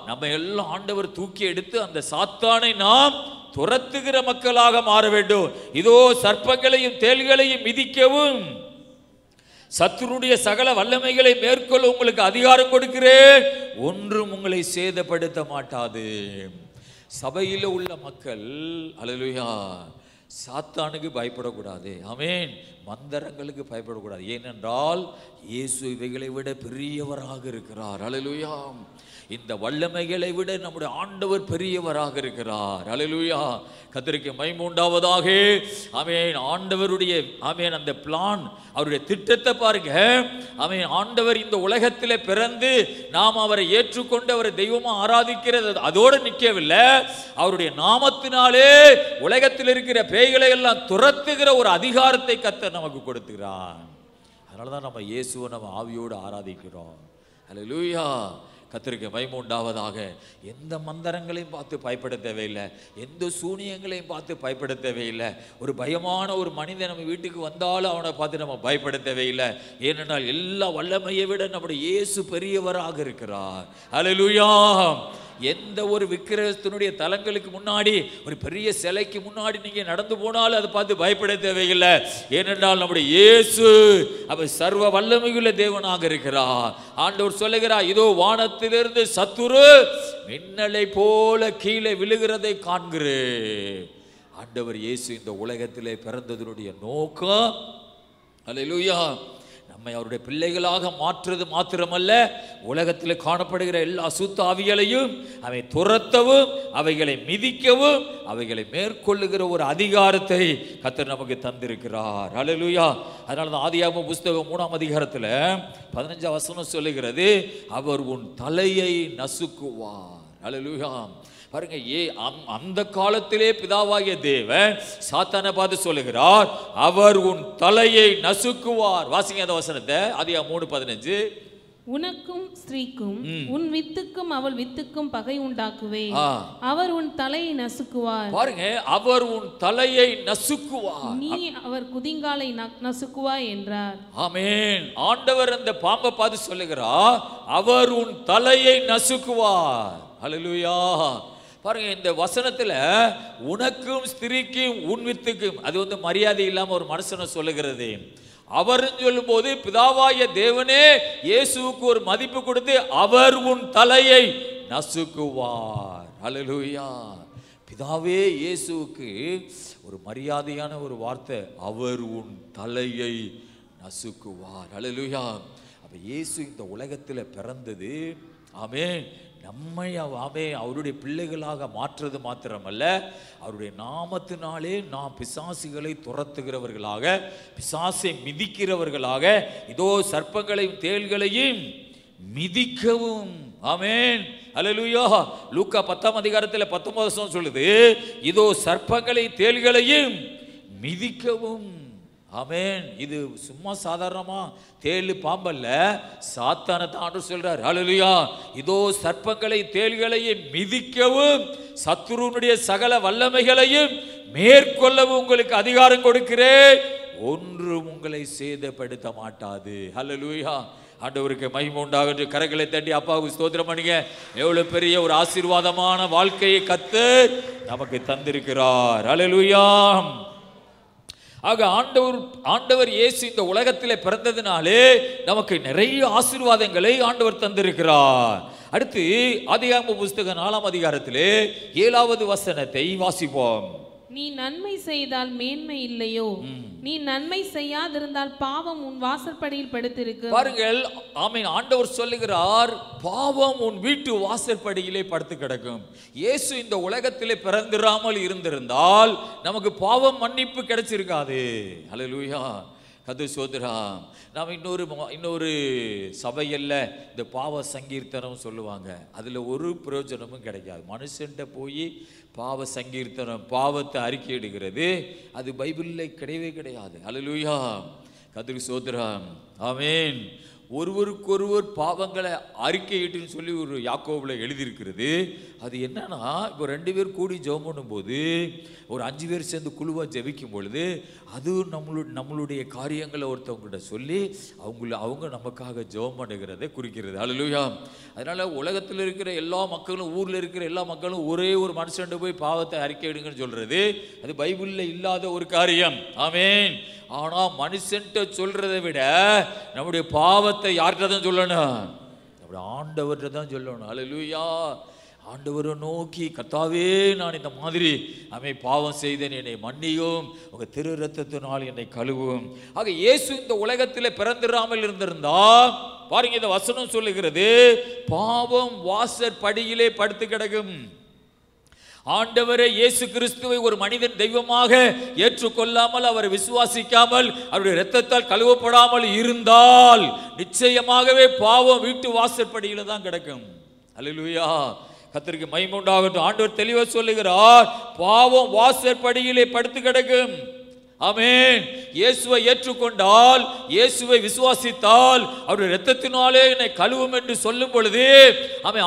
நம்ம எல்லாம் ஆண்டவர் தூக்கி எடுத்து அந்த சாத்தானை நாம் துரத்துகிற மக்களாக மாற வேண்டும். இதோ சர்ப்பங்களையும் தேள்களையும் மிதிக்கவும் சத்துருடைய சகல வல்லமைகளை மேற்கொள்ள உங்களுக்கு அதிகாரம் கொடுக்கிறேன், ஒன்றும் உங்களை சேதப்படுத்த மாட்டாது. சபையில் உள்ள மக்கள் அல்லேலூயா சாத்தானுக்கு பயப்படக்கூடாது. ஆமென். மந்திரங்களுக்கு பயப்படக்கூடாது. ஏனென்றால் இயேசு இவைகளை விட பெரியவராக இருக்கிறார். அல்லேலூயா. இந்த வல்லமைகளை விட நம்முடைய ஆண்டவர் பெரியவராக இருக்கிறார். அல்லேலூயா. கர்த்தருக்கு மகிமை உண்டாவதாக. ஆமென். ஆண்டவருடைய ஆமென் அந்த பிளான், அவருடைய திட்டத்தை பாருங்க. ஆமென். ஆண்டவர் இந்த உலகத்தில் பிறந்து நாம் அவரை ஏற்றுக்கொண்டு அவரை தெய்வமா ஆராதிக்கிறது அதோடு நிற்கவில்லை. அவருடைய நாமத்தினாலே உலகத்தில் இருக்கிற பேய்களை எல்லாம் துரத்துகிற ஒரு அதிகாரத்தை கர்த்தர் நமக்கு கொடுத்துகிறார். அதனாலதான் நம்ம இயேசுவை நம்ம ஆவியோடு ஆராதிக்கிறோம். அல்லேலூயா. கர்த்தருக்கு மகிமை உண்டாவதாக. எந்த மந்திரங்களையும் பார்த்து பயப்பட தேவையில்லை, எந்த சூனியங்களையும் பார்த்து பயப்பட தேவையில்லை. ஒரு பயமான ஒரு மனிதன் நம்ம வீட்டுக்கு வந்தாலும் அவனை பார்த்து நம்ம பயப்பட தேவையில்லை. ஏனென்றால் எல்லா வல்லமையை விட நம்முடைய இயேசு பெரியவராக இருக்கிறார். அல்லேலூயா. எந்த ஒரு விக்கிரகத்தினுடைய தலங்களுக்கு முன்னாடி ஒரு பெரிய சிலைக்கு முன்னாடி நீங்க நடந்து போனாலும் அதை பார்த்து பயப்பட தேவையில்லை. ஏனென்றால் நம்முடைய இயேசு அவர் சர்வ வல்லமையுள்ள தேவனாக இருக்கிறார். ஆண்டவர் சொல்லுகிறார், இதோ வானத்திலிருந்து சத்துரு மின்னலை போல கீழே விழுகிறதை காண்கிறேன். ஆண்டவர் இயேசு இந்த உலகத்திலே பிறந்ததனுடைய நோக்கம் அல்லேலூயா நம்மை அவருடைய பிள்ளைகளாக மாற்றுறது மாத்திரமல்ல, உலகத்தில் காணப்படுகிற எல்லா அசுத்த ஆவிகளையும் அவை துரத்தவும் அவைகளை மிதிக்கவும் அவைகளை மேற்கொள்ளுகிற ஒரு அதிகாரத்தை கர்த்தர் நமக்கு தந்திருக்கிறார். அல்லேலூயா. அதனால தான் ஆதியாகமம் புஸ்தகம் 3ஆம் அதிகாரத்தில் 15ஆம் வசனம் சொல்லுகிறது, அவர் உன் தலையை நசுக்குவார். அல்லேலூயா. பாருங்க, அந்த காலத்திலே பிதாவாகிய தேவன் சாத்தானை பார்த்து சொல்லுகிறார், அவர் உன் தலையை நசுக்குவார். வாசிங்க அந்த வசனத்தை. ஆதியாகமம் 3:15.
உனக்கும் ஸ்திரீக்கும் உன் வித்துக்கும் அவள் வித்துக்கும் பகை உண்டாக்குவேன், அவர் உன் தலையை நசுக்குவார்.
பாருங்க, அவர் உன் தலையை நசுக்குவார்,
நீ அவர் குதிங்காலை நசுக்குவாய் என்றார்.
ஆமென். ஆண்டவர் அந்த பாம்பை பார்த்து சொல்லுகிறார், அவர் உன் தலையை நசுக்குவார். அல்லேலூயா. பாருங்க, இந்த வசனத்துல உனக்கும் ஸ்திரீக்கும் உன் வித்துக்கும், அது மரியாதை இல்லாம ஒரு மனுஷனை சொல்லுகிறது. அவர் சொல்லும் போது பிதாவாகிய தேவனே இயேசுவுக்கு ஒரு மதிப்பு கொடுத்து அவர் உன் தலையை நசுக்குவார். அல்லேலூயா. பிதாவே இயேசுவுக்கு ஒரு மரியாதையான ஒரு வார்த்தை, அவர் உன் தலையை நசுக்குவார். அல்லேலூயா. அப்ப இயேசு இந்த உலகத்தில் பிறந்தது ஆமென் நம்மை அவருடைய பிள்ளைகளாக மாற்றுறது மாத்திரமல்ல, அவருடைய நாமத்தினாலே நாம் பிசாசுகளை துரத்துகிறவர்களாக, பிசாசை மிதிக்கிறவர்களாக, இதோ சர்ப்பங்களையும் தேள்களையும் மிதிக்கவும். ஆமென். அல்லேலூயா. லூக்கா 10ஆம் அதிகாரத்தில் 19 சொல்லுது, இதோ சர்ப்பங்களை தேள்களையும் மிதிக்கவும். ஆமென். இது சும்மா சாதாரணமா தேளு பாம்பல்ல, சாத்தானை தான் சொல்றார். அல்லேலூயா. இதோ சர்ப்பங்களை தேள்களையும் மிதிக்கவும் சத்துருனுடைய சகல வல்லமைகளையும் மேற்கொள்ளவும் உங்களுக்கு அதிகாரம் கொடுக்கிறேன், ஒன்றும் உங்களை சேதப்படுத்த மாட்டாது. அல்லேலூயா. ஆண்டவருக்கு மகிமை உண்டாகட்டும். கரங்களை தட்டி அப்பாவுக்கு ஸ்தோத்திரம் பண்ணுங்க. எவ்வளவு பெரிய ஒரு ஆசீர்வாதமான வாழ்க்கையை கர்த்தர் நமக்கு தந்திருக்கிறார். அல்லேலூயா. ஆக ஆண்டவர் இயேசு இந்த உலகத்தில் பிறந்ததினாலே நமக்கு நிறைய ஆசீர்வாதங்களை ஆண்டவர் தந்திருக்கிறார். அடுத்து ஆதியாகமம் புஸ்தகம் 4ஆம் அதிகாரத்திலே 7வது வசனத்தை வாசிப்போம்.
நீ நன்மை செய்தால் மேன்மை இல்லையோ, நீ நன்மை செய்யாதிருந்தால் பாவம் உன் வாசற்படியில் படுத்திருக்கு.
பாருங்கள், ஆமென். ஆண்டவர் சொல்லுகிறார், பாவம் உன் வீட்டு வாசற்படியிலே படுத்து கிடக்கும். இயேசு இந்த உலகத்திலே பிறந்திராமல் இருந்திருந்தால் நமக்கு பாவம் மன்னிப்பு கிடைச்சிருக்காது. அல்லேலூயா. கர்த்தர் ஸ்தோத்திரம். நாம் இன்னொரு சபையில் இந்த பாவ சங்கீர்த்தனம் சொல்லுவாங்க, அதில் ஒரு பிரயோஜனமும் கிடைக்காது. மனுஷன்ட்ட போய் பாவ சங்கீர்த்தனம், பாவத்தை அறிக்கையிடுகிறது, அது பைபிளில் கிடையவே கிடையாது. அல்லேலூயா. கர்த்தருக்கு ஸ்தோத்திரம். ஆமென். ஒருவருக்கொருவர் பாவங்களை அறிக்கையிட்டுன்னு சொல்லி ஒரு யாக்கோபில் எழுதியிருக்கிறது. அது என்னன்னா, இப்போ 2 பேர் கூடி ஜெபம் பண்ணும்போது, ஒரு 5 பேர் சேர்ந்து குழுவாக ஜெபிக்கும் பொழுது, அது நம்மளுடைய காரியங்களை ஒருத்தவங்ககிட்ட சொல்லி அவங்க நமக்காக ஜெபம் பண்ணுகிறதை குறிக்கிறது. அல்லேலூயா. அதனால உலகத்தில் இருக்கிற எல்லா மக்களும், ஊரில் இருக்கிற எல்லா மக்களும் ஒரே ஒரு மனுஷன்ட்டு போய் பாவத்தை அறிக்கையிடுங்கன்னு சொல்றது அது பைபிளில் இல்லாத ஒரு காரியம். ஆமேன். ஆனால் மனுஷன்ட்ட சொல்றதை விட நம்முடைய பாவத்தை யார்கிட்ட தான் சொல்லணும்? நம்முடைய ஆண்டவர்கிட்ட தான் சொல்லணும். அல்லேலூயா. ஆண்டவரை நோக்கி, கர்த்தாவே, நான் இந்த மாதிரி பாவம் செய்தேன், என்னை மன்னியும், உங்க திரு ரத்தத்தினால் என்னை கழுவும். ஆக இயேசு இந்த உலகத்தில் பிறந்திராமல் இருந்திருந்தா, பாருங்க, இந்த வசனம் சொல்லுகிறது, பாவம் வாசற் படியிலே படுத்து கிடக்கும். ஆண்டவரே இயேசு கிறிஸ்துவை ஒரு மனிதன் தெய்வமாக ஏற்றுக்கொள்ளாமல், அவரை விசுவாசிக்காமல், அவருடைய இரத்தத்தால் கழுவப்படாமல் இருந்தால் நிச்சயமாகவே பாவம் வீட்டு வாசற்படியில தான் கிடக்கும். அல்லேலூயா. கர்த்தருக்கு மகிமை உண்டாகட்டும். ஆண்டவர் தெளிவாக சொல்லுகிறார், பாவம் வாசற்படியிலே படுத்து கிடக்கும். ஆமென். இயேசுவை ஏற்றுக்கொண்டால், இயேசுவை விசுவாசித்தால், அவருடைய இரத்தத்தினாலே என்னை கழுவும் என்று சொல்லும் பொழுது,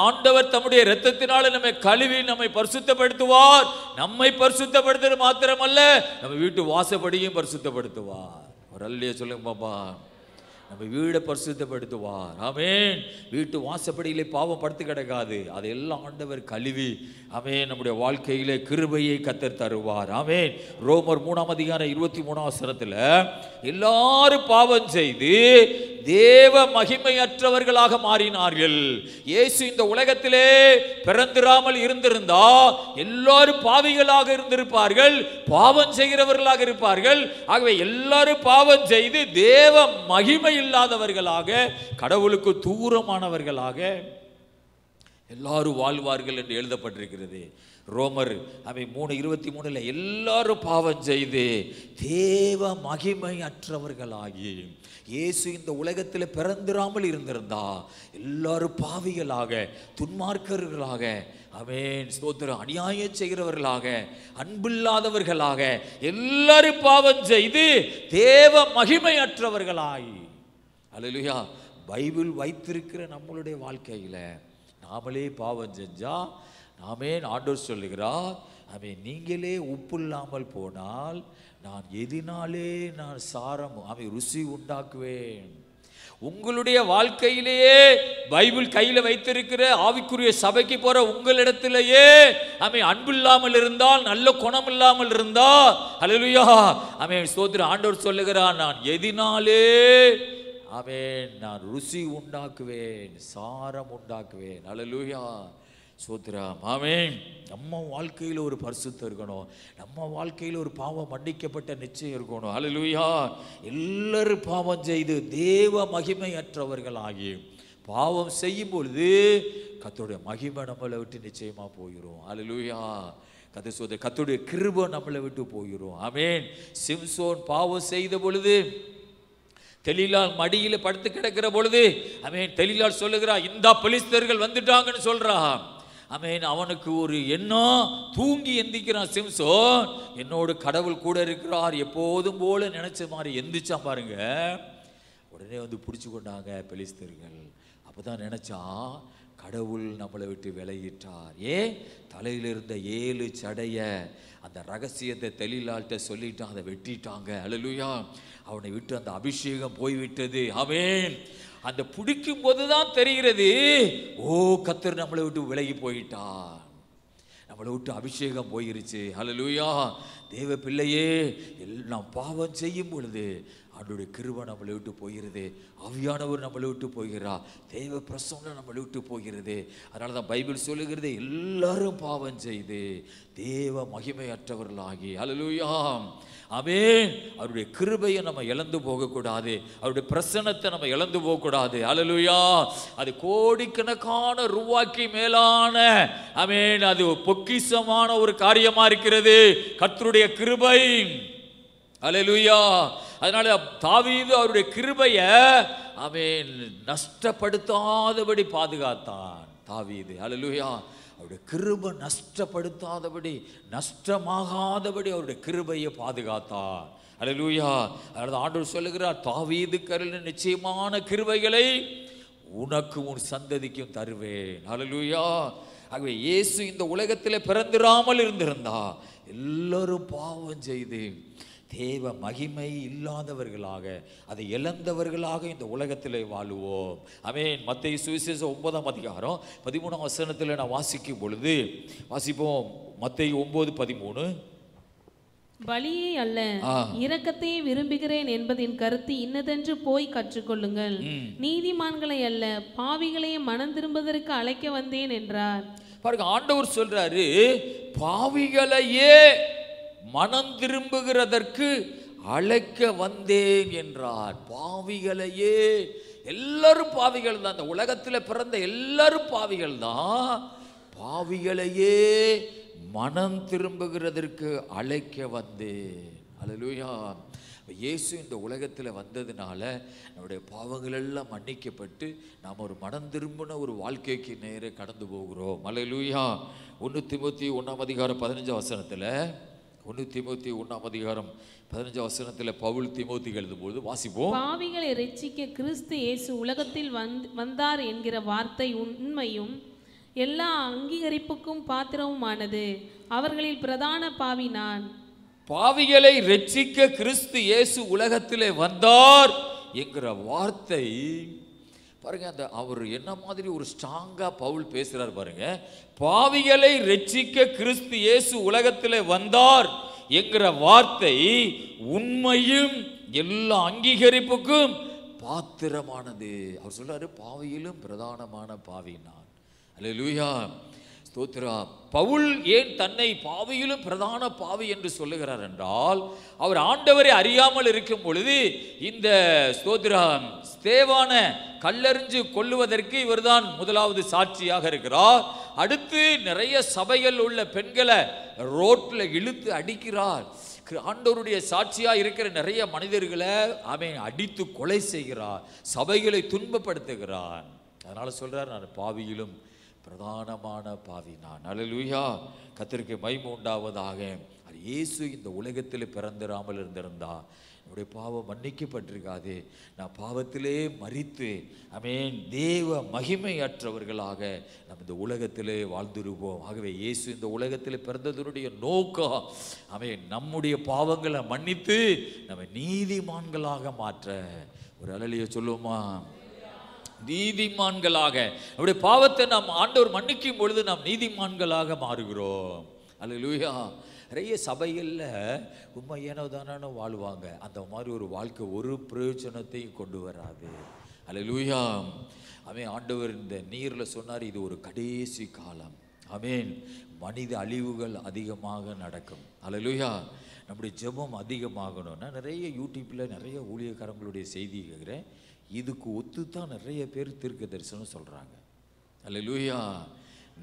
ஆண்டவர் தம்முடைய இரத்தத்தினாலே நம்மை கழுவி நம்மை பரிசுத்தப்படுத்துவார். நம்மை பரிசுத்தப்படுத்துவது மாத்திரமல்ல, நம்ம வீட்டு வாசப்படியும் பரிசுத்தப்படுத்துவார். ஒரு அல்லேலூயா சொல்லுங்க பாப்பா. நம்ம வீடை பரிசுத்தப்படுத்துவார். ஆமென். வீட்டு வாசப்படியிலே பாவம் படுத்து கிடக்காது. அதையெல்லாம் ஆண்டவர் கழுவி நம்முடைய வாழ்க்கையிலே கிருபையை கர்த்தர் தருவார். ஆமென். ரோமர் 3ஆம் அதிகாரம் 23ஆம் வசனத்தில், எல்லாரும் பாவம் செய்து தேவ மகிமையற்றவர்களாக மாறினார்கள். இயேசு இந்த உலகத்திலே பிறந்திராமல் இருந்திருந்தா எல்லாரும் பாவிகளாக இருந்திருப்பார்கள், பாவம் செய்கிறவர்களாக இருப்பார்கள். ஆகவே எல்லாரும் பாவம் செய்து தேவ மகிமை இல்லாதவர்களாக, கடவுளுக்கு தூரமானவர்களாக எல்லாரும் வாழ்வார்கள் என்று எழுதப்பட்டிருக்கிறது. ரோமர் 3:23 எல்லாரும் பாவம் செய்து தேவ மகிமை அற்றவர்களாகி, இயேசு இந்த உலகத்தில் பிறந்திராமல் இருந்திருந்தா எல்லாரும் பாவிகளாக, துன்மார்க்கர்களாக, ஆமென், ஸ்தோத்திரம், அநியாயம் செய்கிறவர்களாக, அன்பில்லாதவர்களாக, எல்லாரும் பாவம் செய்து தேவ மகிமை அற்றவர்களாய். அல்லேலூயா. பைபிள் வைத்திருக்கிற நம்மளுடைய வாழ்க்கையில நாமளே பாவம் செஞ்சா, ஆண்டவர் சொல்லுகிறார், நீங்களே உப்பு இல்லாமல் போனால் நான் எதினாலே நான் சாரம் ருசி உண்டாக்குவேன். உங்களுடைய வாழ்க்கையிலேயே பைபிள் கையில் வைத்திருக்கிற ஆவிக்குரிய சபைக்கு போற உங்களிடத்திலேயே அன்பு இல்லாமல் இருந்தால், நல்ல குணம் இல்லாமல் இருந்தால், அல்லேலூயா, ஸ்தோத்திரம், ஆண்டவர் சொல்லுகிறார், நான் எதினாலே நான் ருசி உண்டாக்குவேன், சாரம் உண்டாக்குவேன். அல்லேலூயா, ஸ்தோத்திரம். ஆமென். நம்ம வாழ்க்கையில் ஒரு பரிசுத்தம் இருக்கணும். நம்ம வாழ்க்கையில் ஒரு பாவம் மன்னிக்கப்பட்ட நிச்சயம் இருக்கணும். அல்லேலூயா. எல்லாரும் பாவம் செய்து தேவ மகிமையற்றவர்களாகி பாவம் செய்யும் பொழுது கர்த்தருடைய மகிமை நம்மளை விட்டு நிச்சயமா போயிடும். அல்லேலூயா. கர்த்தருடைய கிருபை நம்மளை விட்டு போயிடும். ஆமென். சிம்சோன் பாவம் செய்த பொழுது, தெலீலாள் மடியில் படுத்து கிடக்கிற பொழுது, தெலீலாள் சொல்லுகிறா, இந்த பெலிஸ்தர்கள் வந்துட்டாங்கன்னு சொல்றா. அவனுக்கு ஒரு எண்ணம், தூங்கி எந்திக்கிறான் சிம்சோன், என்னோட கடவுள் கூட இருக்கிறார் எப்போதும் போல நினைச்ச மாதிரி எந்திரிச்சான் பாருங்க. உடனே வந்து பிடிச்சு கொண்டாங்க பெலிஸ்தர்கள். அப்பதான் நினைச்சான், கடவுள் நம்மளை விட்டு விலகிட்டார். தலையில் இருந்த 7 சடைய அந்த ரகசியத்தை தெலீலாள்கிட்ட சொல்லிட்டான், அதை வெட்டிட்டாங்க. அல்லேலூயா. அவனை விட்டு அந்த அபிஷேகம் போய்விட்டது. ஆமென். அந்த பிடிக்கும் போதுதான் தெரிகிறது, கர்த்தர் நம்மளை விட்டு விலகி போயிட்டார், நம்மளை விட்டு அபிஷேகம் போயிருச்சு. அல்லேலூயா. தேவ பிள்ளையே, நாம் பாவம் செய்யும் பொழுது அவருடைய கிருபை நம்மளை விட்டு போகிறது, ஆவியானவர் நம்மளை விட்டு போகிறார், தேவ பிரசன்னம் நம்மளை விட்டு போகிறது. அதனால தான் பைபிள் சொல்லுகிறது, எல்லாரும் பாவம் செய்து தேவ மகிமையற்றவர்களாகி. அல்லேலூயா. ஆமென். அவருடைய கிருபையை நம்ம இழந்து போகக்கூடாது, அவருடைய பிரசன்னத்தை நம்ம இழந்து போகக்கூடாது. அல்லேலூயா. அது கோடிக்கணக்கான ரூபாய்க்கு மேலான, ஆமென், அது பொக்கிஷமான ஒரு காரியமா இருக்கிறது, கர்த்தருடைய கிருபை. அல்லேலூயா. அதனால தாவீது அவருடைய கிருபையை நஷ்டப்படுத்தாதபடி பாதுகாத்தான் தாவீது. அல்லேலூயா. அவருடைய கிருபை நஷ்டப்படுத்தாதபடி, நஷ்டமாகாதபடி அவருடைய கிருபையை பாதுகாத்தார். அல்லேலூயா. அதனால ஆண்டவர் சொல்லுகிறார், தாவீதுக்கு அருளின நிச்சயமான கிருபைகளை உனக்கு உன் சந்ததிக்கும் தருவேன். அல்லேலூயா. ஆகவே இயேசு இந்த உலகத்தில் பிறந்திராமல் இருந்திருந்தா எல்லாரும் பாவம் செய்து தேவ மகிமை இல்லாதவர்களாக, அதை இழந்தவர்களாக இந்த உலகத்தில் வாழுவோம். ஆமென். மத்தேயு சுவிசேஷம் 9ஆம் அதிகாரம் 13ஆம் வசனத்தில் நான் வாசிக்கும் பொழுது வாசிப்போம். மத்தேயு 9:13.
பலியை அல்ல இரக்கத்தையே விரும்புகிறேன் என்பதின் கருத்து இன்னதென்று போய் கற்றுக்கொள்ளுங்கள். நீதிமான்களை அல்ல பாவிகளையே மனம் திரும்புவதற்கு அழைக்க வந்தேன் என்றார்.
பாருங்க, ஆண்டவர் சொல்றாரு, பாவிகளையே மனம் திரும்புகிறதற்கு அழைக்க வந்தேன் என்றார். பாவிகளையே, எல்லாரும் பாவிகள் தான். இந்த உலகத்தில் பிறந்த எல்லாரும் பாவிகள் தான். பாவிகளையே மனம் திரும்புகிறதற்கு அழைக்க வந்தேன். அல்லேலூயா. இயேசு இந்த உலகத்தில் வந்ததுனால நம்முடைய பாவங்கள் எல்லாம் மன்னிக்கப்பட்டு நாம் ஒரு மனம் திரும்பின ஒரு வாழ்க்கைக்கு நேரே கடந்து போகிறோம். அல்லேலூயா. 1 தீமோத்தேயு 1ஆம் அதிகாரம் 15ஆம் வசனத்தில் 1 தீமோத்தேயு 1ஆம் அதிகாரம் 15ஆம் வசனத்தில் பவுல் தீமோத்தேயுக்கு எழுதும்போது வாசிப்போம்.
பாவிகளை ரட்சிக்க கிறிஸ்து இயேசு உலகத்தில் வந்தார் என்கிற வார்த்தை உண்மையும் எல்லா அங்கீகரிப்புக்கும் பாத்திரவுமானது. அவர்களில் பிரதான பாவி நான்.
பாவிகளை ரட்சிக்க கிறிஸ்து இயேசு உலகத்திலே வந்தார் என்கிற வார்த்தை பாருங்க, அந்த அவர் என்ன மாதிரி ஒரு ஸ்ட்ராங்கா பவுல் பேசுறார் பாருங்க. பாவிகளை ரட்சிக்க கிறிஸ்து இயேசு உலகத்திலே வந்தார் என்கிற வார்த்தை உண்மையும் எல்லா அங்கீகரிப்புக்கும் பாத்திரமானது. அவர் சொல்றாரு, பாவியிலும் பிரதானமான பாவி நான். அல்லேலூயா. ஸ்தோத்திரா. பவுல் ஏன் தன்னை பாவியிலும் பிரதான பாவி என்று சொல்லுகிறார் என்றால், அவர் ஆண்டவரை அறியாமல் இருக்கும் பொழுது இந்த ஸ்தோத்திரா ஸ்தேவான கல்லெறிஞ்சு கொல்லுவதற்கு இவர்தான் முதலாவது சாட்சியாக இருக்கிறார். அடுத்து நிறைய சபைகள் உள்ள பெண்களை ரோட்ல இழுத்து அடிக்கிறார். ஆண்டவருடைய சாட்சியா இருக்கிற நிறைய மனிதர்களை அவன் அடித்து கொலை செய்கிறார், சபைகளை துன்பப்படுத்துகிறான். அதனால சொல்றார், நான் பாவியிலும் பிரதானமான பாவி நான். அல்லேலூயா. கர்த்தருக்கு மகிமை உண்டாவதாக. இயேசு இந்த உலகத்தில் பிறந்திராமல் இருந்திருந்தா என்னுடைய பாவம் மன்னிக்கப்பட்டிருக்காது. நான் பாவத்திலே மரித்து ஆமென் தேவ மகிமையற்றவர்களாக நம்ம இந்த உலகத்திலே வாழ்ந்திருப்போம். ஆகவே இயேசு இந்த உலகத்தில் பிறந்ததனுடைய நோக்கம் ஆமென் நம்முடைய பாவங்களை மன்னித்து நம்ம நீதிமான்களாக மாற்ற. ஒரு அல்லேலூயா சொல்லுவோமா? நீதிமான்களாக. அவருடைய பாவத்தை நாம் ஆண்டவர் மன்னிக்கும் பொழுது நாம் நீதிமான்களாக மாறுகிறோம். அல்லேலூயா. நிறைய சபைகளில் உண்மை ஏனோ தானோ வாழ்வாங்க. அந்த மாதிரி ஒரு வாழ்க்கை ஒரு பிரயோஜனத்தையும் கொண்டு வராது. அல்லேலூயா. ஆமென். ஆண்டவர் இந்த நீரில் சொன்னார், இது ஒரு கடைசி காலம். ஆமென். மனித அழிவுகள் அதிகமாக நடக்கும். அல்லேலூயா. நம்முடைய ஜெபம் அதிகமாகணும்னா நிறைய யூடியூப்பில் நிறைய ஊழியக்காரங்களுடைய செய்தி கேட்குறேன். இதுக்கு ஒத்து தான் நிறைய பேர் தீர்க்க தரிசனம் சொல்கிறாங்க. அல்லேலூயா.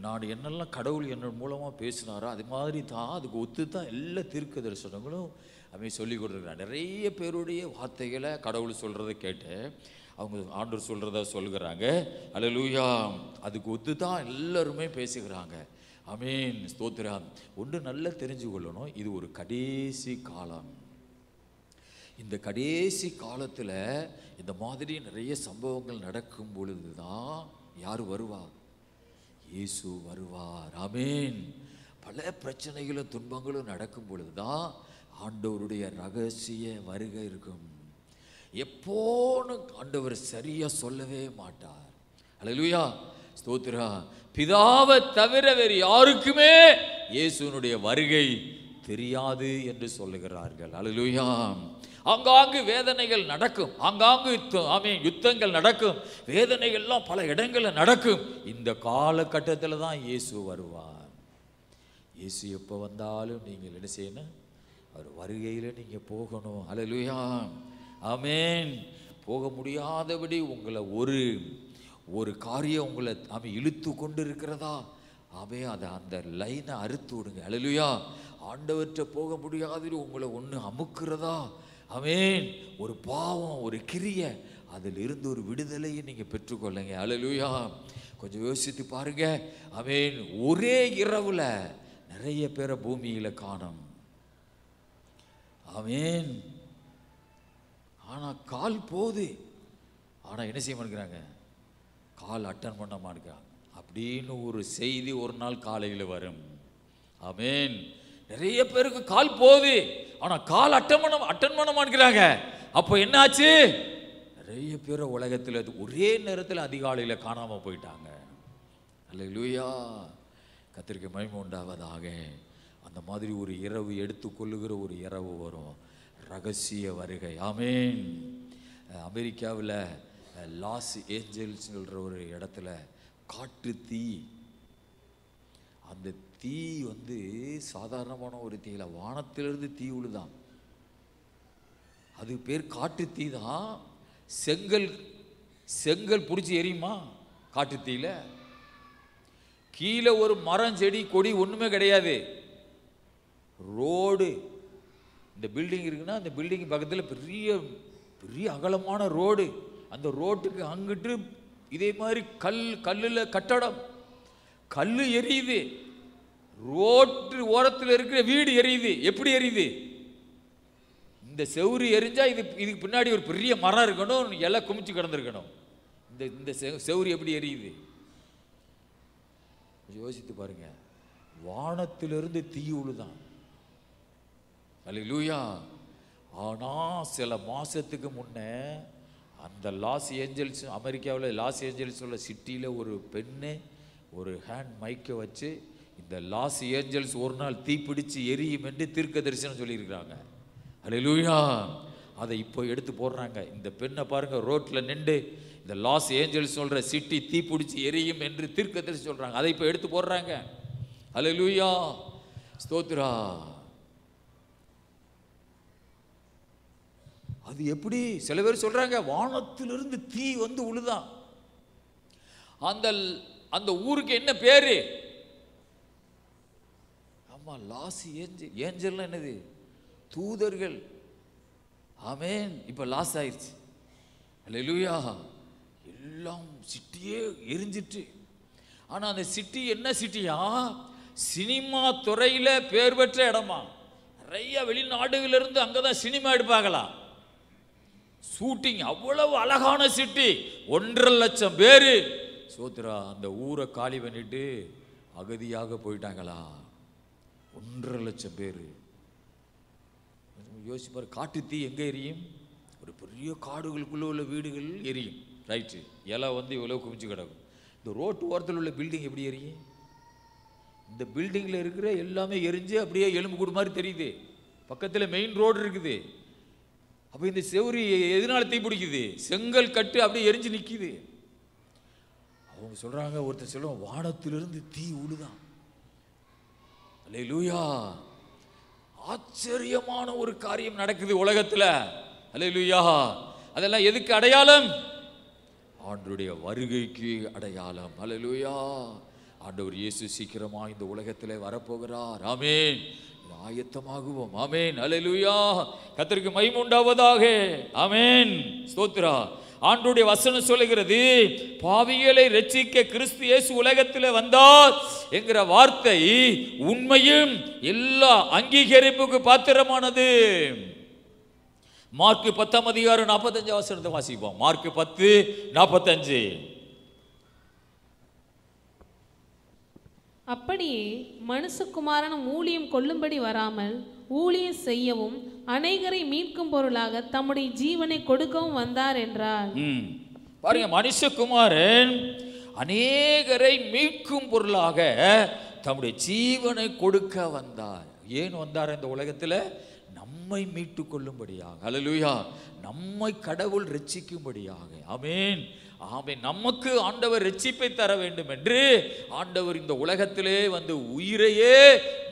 நான் என்னெல்லாம் கடவுள் என்ன மூலமாக பேசினாரோ அது மாதிரி தான் அதுக்கு ஒத்து தான் எல்லா தீர்க்க தரிசனங்களும் அவன் சொல்லி கொடுத்துருக்குறாங்க. நிறைய பேருடைய வார்த்தைகளை கடவுள் சொல்கிறத கேட்டு அவங்க ஆண்டவர் சொல்கிறத சொல்கிறாங்க. அல்லேலூயா. அதுக்கு ஒத்து தான் எல்லாருமே பேசுகிறாங்க. ஆமென். ஸ்தோத்திரம். ஒன்று நல்லா தெரிஞ்சு கொள்ளணும், இது ஒரு கடைசி காலம். இந்த கடைசி காலத்தில் இந்த மாதிரி நிறைய சம்பவங்கள் நடக்கும் பொழுது தான் யார் வருவார்? இயேசு வருவார். ஆமென். பல பிரச்சனைகளும் துன்பங்களும் நடக்கும் பொழுது தான் ஆண்டவருடைய ரகசிய வருகை இருக்கும். எப்போன்னு ஆண்டவர் சரியா சொல்லவே மாட்டார். அல்லேலூயா. ஸ்தோத்திரா. பிதாவை தவிர வேறு யாருக்குமே இயேசுனுடைய வருகை தெரியாது என்று சொல்லுகிறார்கள். அல்லேலூயா. ஆங்காங்கு வேதனைகள் நடக்கும், ஆங்காங்கு யுத்தங்கள் நடக்கும், வேதனைகள்லாம் பல இடங்களில் நடக்கும். இந்த காலகட்டத்தில் தான் இயேசு வருவார். இயேசு எப்போ வந்தாலும் நீங்கள் என்ன செய்யணும்? அவர் வருகையில் நீங்கள் போகணும். அல்லேலூயா. ஆமென். போக முடியாதபடி உங்களை ஒரு காரியம் உங்களை இழுத்து கொண்டு இருக்கிறதா? அதை அந்த லைனை அறுத்து விடுங்க. அல்லேலூயா. ஆண்டவற்றை போக முடியாதபடி உங்களை ஒன்று அமுக்கிறதா? ஆமென். ஒரு பாவம், ஒரு கிரியை, அதில் இருந்து ஒரு விடுதலையை நீங்கள் பெற்றுக்கொள்ளுங்க. அல்லேலூயா. கொஞ்சம் யோசித்து பாருங்க. ஆமென். ஒரே இரவுல நிறைய பேரை பூமியில் காணும். ஆமென். ஆனால் கால் போகுது, ஆனால் என்ன செய்ய மாட்டேங்கிறாங்க, கால் அட்டன் பண்ண மாட்டேங்கிறாங்க அப்படின்னு ஒரு செய்தி ஒரு நாள் காலையில் வரும். ஆமென். நிறைய பேருக்கு கால் போகுது, ஆனால் கால் அட்டன் பண்ண மாட்டேங்கிறாங்க. அப்போ என்ன ஆச்சு? நிறைய பேர் உலகத்தில் ஒரே நேரத்தில் அதிகாலையில் காணாமல் போயிட்டாங்க. அல்லேலூயா, கர்த்தருக்கு மகிமை உண்டாவதாக. அந்த மாதிரி ஒரு இரவு எடுத்துக்கொள்ளுகிற ஒரு இரவு வரும், ரகசிய வருகை. ஆமென். அமெரிக்காவில் லாஸ் ஏஞ்சல்ஸ்ன்ற ஒரு இடத்துல காட்டு தீ, அந்த தீ சாதாரணமான ஒரு தீயில வானத்திலிருந்து தீ உழுதான். அது பேர் காட்டு தீ தான். செங்கல் பிடிச்சி எரியுமா காட்டு தீயில? கீழே ஒரு மரம் செடி கொடி ஒண்ணுமே கிடையாது. ரோடு, இந்த பில்டிங் இருக்குன்னா அந்த பில்டிங் பக்கத்தில் பெரிய பெரிய அகலமான ரோடு. அந்த ரோட்டுக்கு அங்கிட்டு இதே மாதிரி கல்லில் கட்டடம், கல் எரியுது. ரோட்டு ஓரத்தில் இருக்கிற வீடு எரியுது. எப்படி எரியுது? இந்த செவுரு எரிஞ்சா இதுக்கு பின்னாடி ஒரு பெரிய மரம் இருக்கணும், இலை குமிச்சு கிடந்திருக்கணும். இந்த செவுரு எப்படி எரியுது? யோசித்து பாருங்க. வானத்திலிருந்து தீ உழுதான். அல்லேலூயா. ஆனா சில மாசத்துக்கு முன்னே அந்த லாஸ் ஏஞ்சல்ஸ், அமெரிக்காவில் லாஸ் ஏஞ்சல்ஸ் உள்ள சிட்டியில் ஒரு பெண்ணு ஒரு ஹேண்ட் மைக்கை வச்சு இந்த லாஸ் ஏஞ்சல்ஸ் ஒரு நாள் தீப்பிடிச்சு எரியும் என்று தீர்க்க தரிசனம் சொல்லியிருக்கிறாங்க. அல்லேலூயா. அதை இப்போ எடுத்து போடுறாங்க. இந்த பெண்ணை பாருங்க, ரோட்டில் நின்று இந்த லாஸ் ஏஞ்சல்ஸ் சொல்ற சிட்டி தீப்பிடிச்சு எரியும் என்று தீர்க்க தரிசனம் சொல்றாங்க. அதை இப்போ எடுத்து போடுறாங்க. அல்லேலூயா, ஸ்தோத்திரா. அது எப்படி? சில பேர் சொல்றாங்க வானத்திலிருந்து தீ உழுதான். அந்த ஊருக்கு என்ன பேரு? ஆமா, லாஸ் ஏஞ்சல். என்னது? தூதர்கள். ஆமென். இப்ப லாஸ் ஆயிடுச்சு. அல்லேலூயா. எல்லாம் சிட்டியே எரிஞ்சிட்டு. ஆனா அந்த சிட்டி என்ன சிட்டியா? சினிமா துறையில பேர் பெற்ற இடமா. நிறைய வெளிநாடுகள் இருந்து அங்கதான் சினிமா எடுப்பாங்களா, ஷூட்டிங். அவ்வளவு அழகான சிட்டி. 1.5 லட்சம் பேரு. சோத்ரா, அந்த ஊரை காலி பண்ணிட்டு அகதியாக போயிட்டாங்களா. 1.5 லட்சம் பேரு. யோசிப்பாரு, காட்டு தீ எங்க எரியும்? ஒரு பெரிய காடுகளுக்குள்ள உள்ள வீடுகள் எரியும். ரைட்டு, இலை இவ்வளவு குமிச்சு கிடக்கும். இந்த ரோட்டு ஓரத்தில் உள்ள பில்டிங் எப்படி எரியும்? இந்த பில்டிங்கில் இருக்கிற எல்லாமே எரிஞ்சு அப்படியே எலும்பு கூடு மாதிரி தெரியுது. பக்கத்தில் மெயின் ரோடு இருக்குது. அப்போ இந்த செவுரி எதனால தீ பிடிக்குது? செங்கல் கட்டு அப்படியே எரிஞ்சு நிற்கிது. அவங்க சொல்றாங்க, ஒருத்தர் சொல்லுவாங்க, வானத்திலிருந்து தீ உழுதான். அல்லேலூயா. ஆச்சரியமான ஒரு காரியம் நடக்குது உலகத்தில். அல்லேலூயா. அதெல்லாம் எதுக்கு அடையாளம்? ஆண்டவருடைய வருகைக்கு அடையாளம். அல்லேலூயா. ஆண்டவர் இயேசு சீக்கிரமா இந்த உலகத்தில் வரப்போகிறார். ஆமென். ஆயத்தமாகுவோம். ஆமென். அல்லேலூயா. கர்த்தருக்கு மகிமை உண்டாவதாக. ஆமென். ஸ்தோத்திரா. ஆண்டவருடைய வசனம் சொல்லுகிறது, பாவிகளை ரட்சிக்க கிறிஸ்து இயேசு உலகத்தில் வந்தார் என்கிற வார்த்தை உண்மையும் எல்லா அங்கீகரிப்புக்கு பாத்திரமானது. மார்க் 10:45 வாசிப்போம். மார்க் 10:45.
அப்படியே மனுஷகுமாரனும் ஊழியம் கொள்ளும்படி வராமல் ஊழியம் செய்யவும் அநேகரை மீட்கும் பொருளாக தம்முடைய ஜீவனை கொடுக்கவும் வந்தார் என்றார்.
பாருங்க, மனுஷகுமாரன் அநேகரை மீட்கும் பொருளாக தம்முடைய ஜீவனை கொடுக்க வந்தார். ஏன் வந்தார் இந்த உலகத்தில்? நம்மை மீட்டு கொள்ளும்படியாக. அல்லேலூயா. நம்மை கடவுள் ரட்சிக்கும்படியாக. ஆமென். ஆமென். நமக்கு ஆண்டவர் ரட்சிப்பை தர வேண்டும் என்று ஆண்டவர் இந்த உலகத்திலே உயிரையே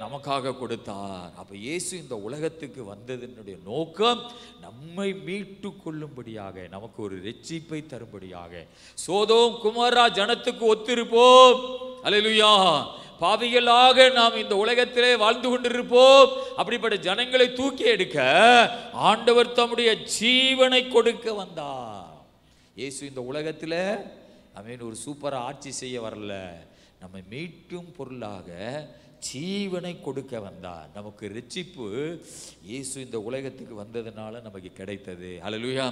நமக்காக கொடுத்தார். அப்ப இயேசு இந்த உலகத்துக்கு வந்ததனுடைய நோக்கம் நம்மை மீட்டு கொள்ளும்படியாக, நமக்கு ஒரு ரட்சிப்பை தரும்படியாக. சோதோம் குமாரா ஜனத்துக்கு ஒத்திருப்போம். அல்லேலூயா. பாவிகளாக நாம் இந்த உலகத்திலே வாழ்ந்து கொண்டிருப்போம். அப்படிப்பட்ட ஜனங்களை தூக்கி எடுக்க ஆண்டவர் தம்முடைய ஜீவனை கொடுக்க வந்தார். இயேசு இந்த உலகத்தில் ஒரு சூப்பராக ஆட்சி செய்ய வரல. நம்மை மீட்டும் பொருளாக ஜீவனை கொடுக்க வந்தார். நமக்கு ரட்சிப்பு இயேசு இந்த உலகத்துக்கு வந்ததுனால நமக்கு கிடைத்தது. ஹல்லேலூயா.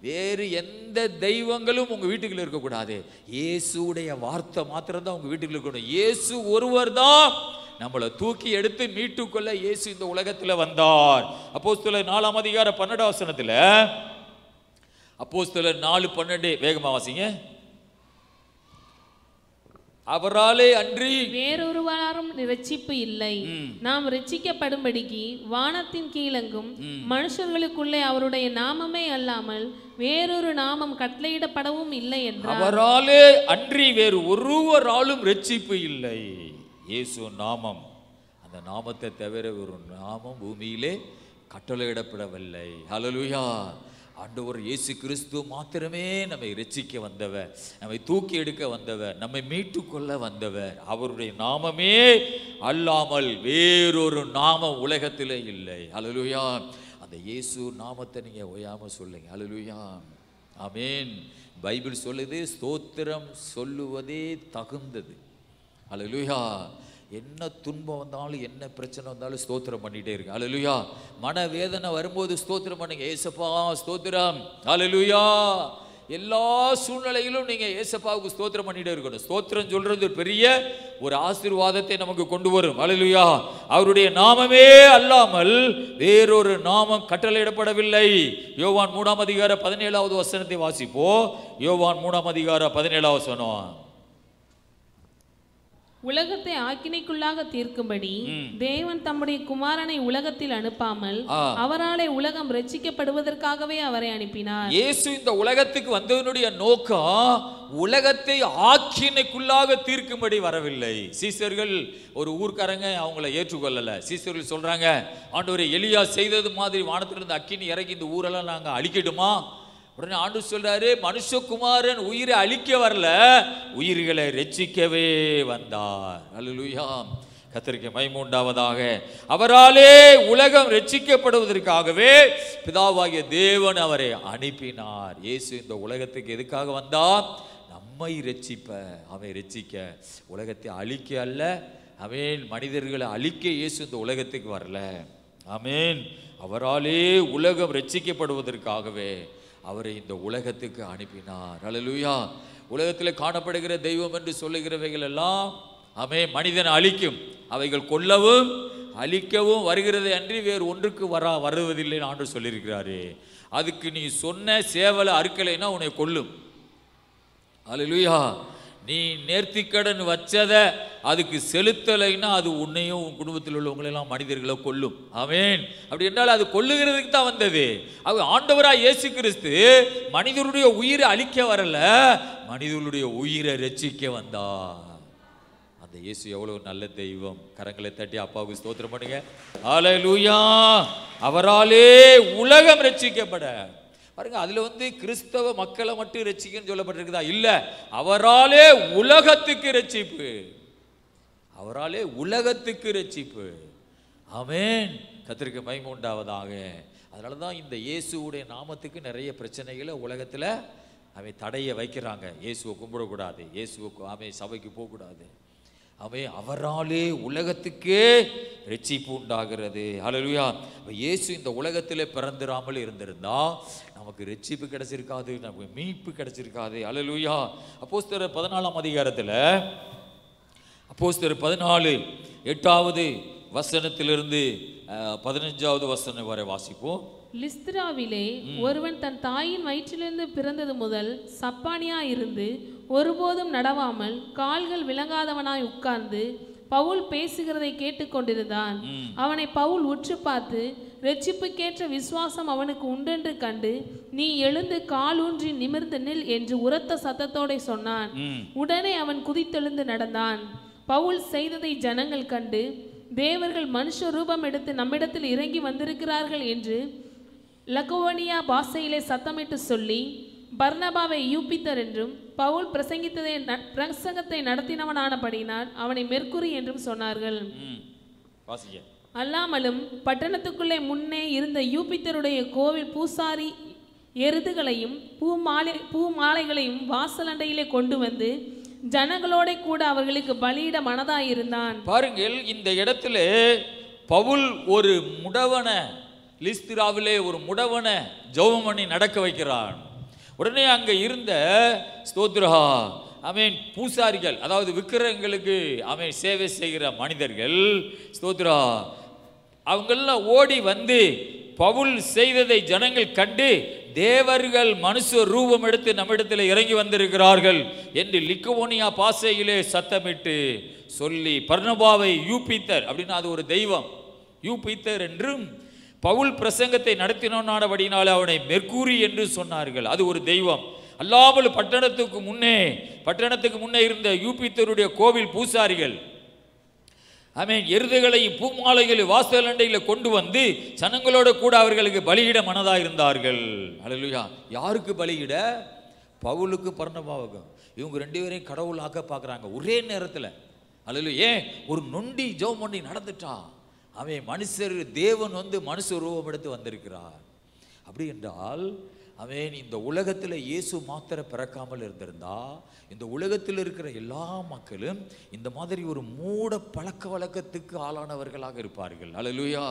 வேறு எந்த தெய்வங்களும் உங்க வீட்டுக்குள்ள இருக்கக்கூடாது. இயேசுடைய வார்த்தை மாத்திரம்தான் உங்க வீட்டுக்குள்ள இருக்கணும். இயேசு ஒருவர் தான் நம்மளை தூக்கி எடுத்து மீட்டுக்கொள்ள இயேசு இந்த உலகத்துல வந்தார். அப்போஸ்தலர் 4ஆம் அதிகாரம் 12ஆம் வசனத்துல, அப்போஸ்தலர் 4:12 வேகமா வாசிங்க. அவராலே அன்றி
வேறொருவராலும் இரட்சிப்பு இல்லை. நாம் இரட்சிக்கப்படும்படிக்கு வானத்தின் கீழெங்கும் மனுஷர்களுக்குள்ளே அவருடைய நாமமே அல்லாமல் வேறொரு நாமம் கட்டளையிடப்படவும் இல்லை என்றார்.
அவராலே அன்றி வேறு ஒருவராலும் இரட்சிப்பு இல்லை. இயேசு நாமம், அந்த நாமத்தை தவிர ஒரு நாமம் பூமியிலே கட்டளையிடப்படவில்லை. ஹல்லேலூயா. ஆண்டவர் இயேசு கிறிஸ்து மாத்திரமே நம்மை இரட்சிக்க வந்தவர், நம்மை தூக்கி எடுக்க வந்தவர், நம்மை மீட்டுக்கொள்ள வந்தவர். அவருடைய நாமமே அல்லாமல் வேறொரு நாமம் உலகத்திலே இல்லை. ஹல்லேலூயா. அந்த இயேசு நாமத்தை நீங்க ஓயாம சொல்லுங்க. ஹல்லேலூயா. ஆமென். பைபிள் சொல்லுது, ஸ்தோத்திரம் சொல்லுவதே தகுந்தது. ஹல்லேலூயா. என்ன துன்பம் வந்தாலும் என்ன பிரச்சனை வந்தாலும் ஸ்தோத்திரம் பண்ணிட்டே இருக்கு. ஹல்லேலூயா. மனவேதனை வரும்போது ஸ்தோத்திரம் பண்ணுங்க. ஏசப்பா ஸ்தோத்திரம். ஹல்லேலூயா. எல்லா சூழ்நிலையிலும் நீங்க ஏசப்பாவுக்கு ஸ்தோத்திரம் பண்ணிட்டே இருக்கணும். ஸ்தோத்திரம் சொல்றது பெரிய ஒரு ஆசீர்வாதத்தை நமக்கு கொண்டு வரும். ஹல்லேலூயா. அவருடைய நாமமே அல்லாமல் வேறொரு நாமம் கட்டளையிடப்படவில்லை. யோவான் 3ஆம் அதிகாரம் 17வது வசனத்தை வாசிப்போம். யோவான் 3ஆம் அதிகாரம் 17வது வசனம்.
உலகத்தை ஆக்கினைக்குள்ளாக தீர்க்கும்படி தேவன் தம்முடைய குமாரனை உலகத்தில் அனுப்பாமல் அவராலே உலகம் ரட்சிக்கப்படுவதற்காகவே அவரை அனுப்பினார்.
இயேசு இந்த உலகத்துக்கு வந்ததனுடைய நோக்கம் உலகத்தை ஆக்கினைக்குள்ளாக தீர்க்கும்படி வரவில்லை. சீசர்கள் ஒரு ஊர்க்காரங்க அவங்கள ஏற்றுக்கொள்ளல. சீசர்கள் சொல்றாங்க, ஆண்டவரே எலியா செய்தது மாதிரி வானத்திலிருந்து அக்கினி இறக்கி இந்த ஊரெல்லாம் நாங்க அழிக்கட்டுமா? உடனே ஆண்டவர் சொல்றாரு, மனுஷகுமாரன் உயிரை அழிக்க வரல, உயிர்களை ரட்சிக்கவே வந்தார். ஹல்லேலூயா. கர்த்தருக்கு மகிமை உண்டாவதாக. அவராலே உலகம் ரட்சிக்கப்படுவதற்காகவே பிதாவாகிய தேவன் அவரை அனுப்பினார். இயேசு இந்த உலகத்துக்கு எதுக்காக வந்தார்? நம்மை ரட்சிப்ப, அவரை ரட்சிக்க, உலகத்தை அழிக்க அல்ல. ஆமென். மனிதர்களை அழிக்க இயேசு இந்த உலகத்துக்கு வரல. ஆமென். அவராலே உலகம் ரட்சிக்கப்படுவதற்காகவே அவரை இந்த உலகத்துக்கு அனுப்பினார். ஹல்லேலூயா. உலகத்தில் காணப்படுகிற தெய்வம் என்று சொல்லுகிறவைகள் எல்லாம் ஆமென் மனிதனை அழிக்கும். அவைகள் கொல்லவும் அழிக்கவும் வருகிறதை அன்றி வேறு ஒன்றுக்கு வருவதில்லை ஆண்டவர் சொல்லியிருக்கிறாரு. அதுக்கு நீ சொன்ன சேவலை அறுக்கலைன்னா உன்னை கொல்லும். ஹல்லேலூயா. நீ நேர்த்திக்கடன் வச்சத அதுக்கு செலுத்தலைன்னா அது உன்னையும் உன் குடும்பத்தில் உள்ளவங்களெல்லாம் மனிதர்களை கொல்லும். ஆமென். அப்படி என்றால் அது கொல்லுகிறதுக்கு தான் வந்தது. அது ஆண்டவராய் இயேசு கிறிஸ்து மனிதருடைய உயிரை அழிக்க வரல, மனிதர்களுடைய உயிரை ரட்சிக்க வந்தார். அந்த இயேசு எவ்வளவு நல்ல தெய்வம். கரங்களை தட்டி அப்பாவுக்கு ஸ்தோத்திரம் பண்ணுங்க. ஹல்லேலூயா. அவராலே உலகம் ரட்சிக்கப்பட பாருங்க. அதுல கிறிஸ்தவ மக்களை மட்டும் ரட்சிக்கன்னு சொல்லப்பட்டிருக்குதா? இல்ல, அவராலே உலகத்துக்கு ரட்சிப்பு. அவராலே உலகத்துக்கு ரட்சிப்பு. ஆமென். கர்த்தருக்கு மகிமை உண்டாவதாக. அதனாலதான் இந்த இயேசுவுடைய நாமத்துக்கு நிறைய பிரச்சனைகளை உலகத்துல அவன் தடைய வைக்கிறாங்க. இயேசுவை கும்பிடக்கூடாது, இயேசுவை சபைக்கு போகக்கூடாது. அவராலே உலகத்துக்கே ரட்சிப்பு உண்டாகிறது. ஹல்லேலூயா. இயேசு இந்த உலகத்திலே பிறந்திராமல் இருந்திருந்தா நமக்கு ரட்சிப்பு கிடைச்சிருக்காது, நமக்கு மீட்பு கிடைச்சிருக்காது. ஹல்லேலூயா. அப்போஸ்தலர் 14ஆம் அதிகாரத்தில் அப்போஸ்தலர் 14 8வது வசனத்திலிருந்து 15வது வசனம் வரை வாசிப்போம்.
லிஸ்திராவிலே ஒருவன் தன் தாயின் வயிற்றிலிருந்து பிறந்தது முதல் சப்பானியா இருந்து ஒருபோதும் நடவாமல் கால்கள் விளங்காதவனாய் உட்கார்ந்து பவுல் பேசுகிறதை கேட்டுக்கொண்டிருந்தான். அவனை பவுல் உற்று பார்த்து, இரட்சிப்புக்கேற்ற விசுவாசம் அவனுக்கு உண்டென்று கண்டு, நீ எழுந்து காலூன்றி நிமிர்ந்து நில் என்று உரத்த சத்தத்தோட சொன்னான். உடனே அவன் குதித்தெழுந்து நடந்தான். பவுல் செய்ததை ஜனங்கள் கண்டு, தேவர்கள் மனுஷ ரூபம் எடுத்து நம்மிடத்தில் இறங்கி வந்திருக்கிறார்கள் என்று லகோனியா பாஷையிலே சத்தமிட்டு சொல்லி, பர்னபாவை யூபித்தர் என்றும் பவுல் பிரசங்கத்தை நடத்தினவனானபடினால் அவனை மெர்க்குரி என்றும் சொன்னார்கள். அல்லாமலும் பட்டணத்துக்குள்ளே முன்னே இருந்த யூபித்தருடைய கோவில் பூசாரி எருதுகளையும் பூ மாலைகளையும் வாசலண்டையிலே கொண்டு வந்து ஜனங்களோட கூட அவர்களுக்கு பலியிட மனதாயிருந்தான்.
பாருங்கள், இந்த இடத்துல பவுல் ஒரு முடவனை, லிஸ்திராவிலே ஒரு முடவனை ஜெபம் பண்ணி நடக்க வைக்கிறான். உடனே அங்க இருந்த ஸ்தோத்ரா பூசாரிகள், அதாவது விக்கிரகங்களுக்கு சேவை செய்கிற மனிதர்கள், ஸ்தோத்ரா, அவங்கெல்லாம் ஓடி வந்து பவுல் செய்ததை ஜனங்கள் கண்டு, தேவர்கள் மனுஷ ரூபம் எடுத்து நம்மிடத்தில் இறங்கி வந்திருக்கிறார்கள் என்று லிக்கவோனியா பாசையிலே சத்தமிட்டு சொல்லி பர்னபாவை யூபித்தர், அப்படின்னா அது ஒரு தெய்வம், யூபித்தர் என்றும், பவுல் பிரசங்கத்தை நடத்தினோனானபடினால அவனை மெர்க்கூரி என்று சொன்னார்கள், அது ஒரு தெய்வம். அல்லாமல் பட்டணத்துக்கு முன்னே இருந்த யூபித்தருடைய கோவில் பூசாரிகள் எருதுகளை பூமாலைகளை வாசல் அண்டையில் கொண்டு வந்து ஜனங்களோட கூட அவர்களுக்கு பலியிட மனதாக இருந்தார்கள். அல்லேலூயா. யாருக்கு பலியிட? பவுலுக்கு பர்னபாவுக்கும். இவங்க ரெண்டு பேரையும் கடவுள் ஆக்க பார்க்குறாங்க ஒரே நேரத்தில். அல்லேலூயா. ஏன்? ஒரு நொண்டி ஜெபம் பண்ணி நடந்துட்டான். மனுஷர், தேவன் மனுஷ ரூபம் எடுத்து வந்திருக்கிறார். அப்படி என்றால் இந்த உலகத்தில் இயேசு மாத்திர பிறக்காமல் இருந்திருந்தா இந்த உலகத்தில் இருக்கிற எல்லா மக்களும் இந்த மாதிரி ஒரு மூட பழக்க வழக்கத்துக்கு ஆளானவர்களாக இருப்பார்கள். அல்லேலூயா.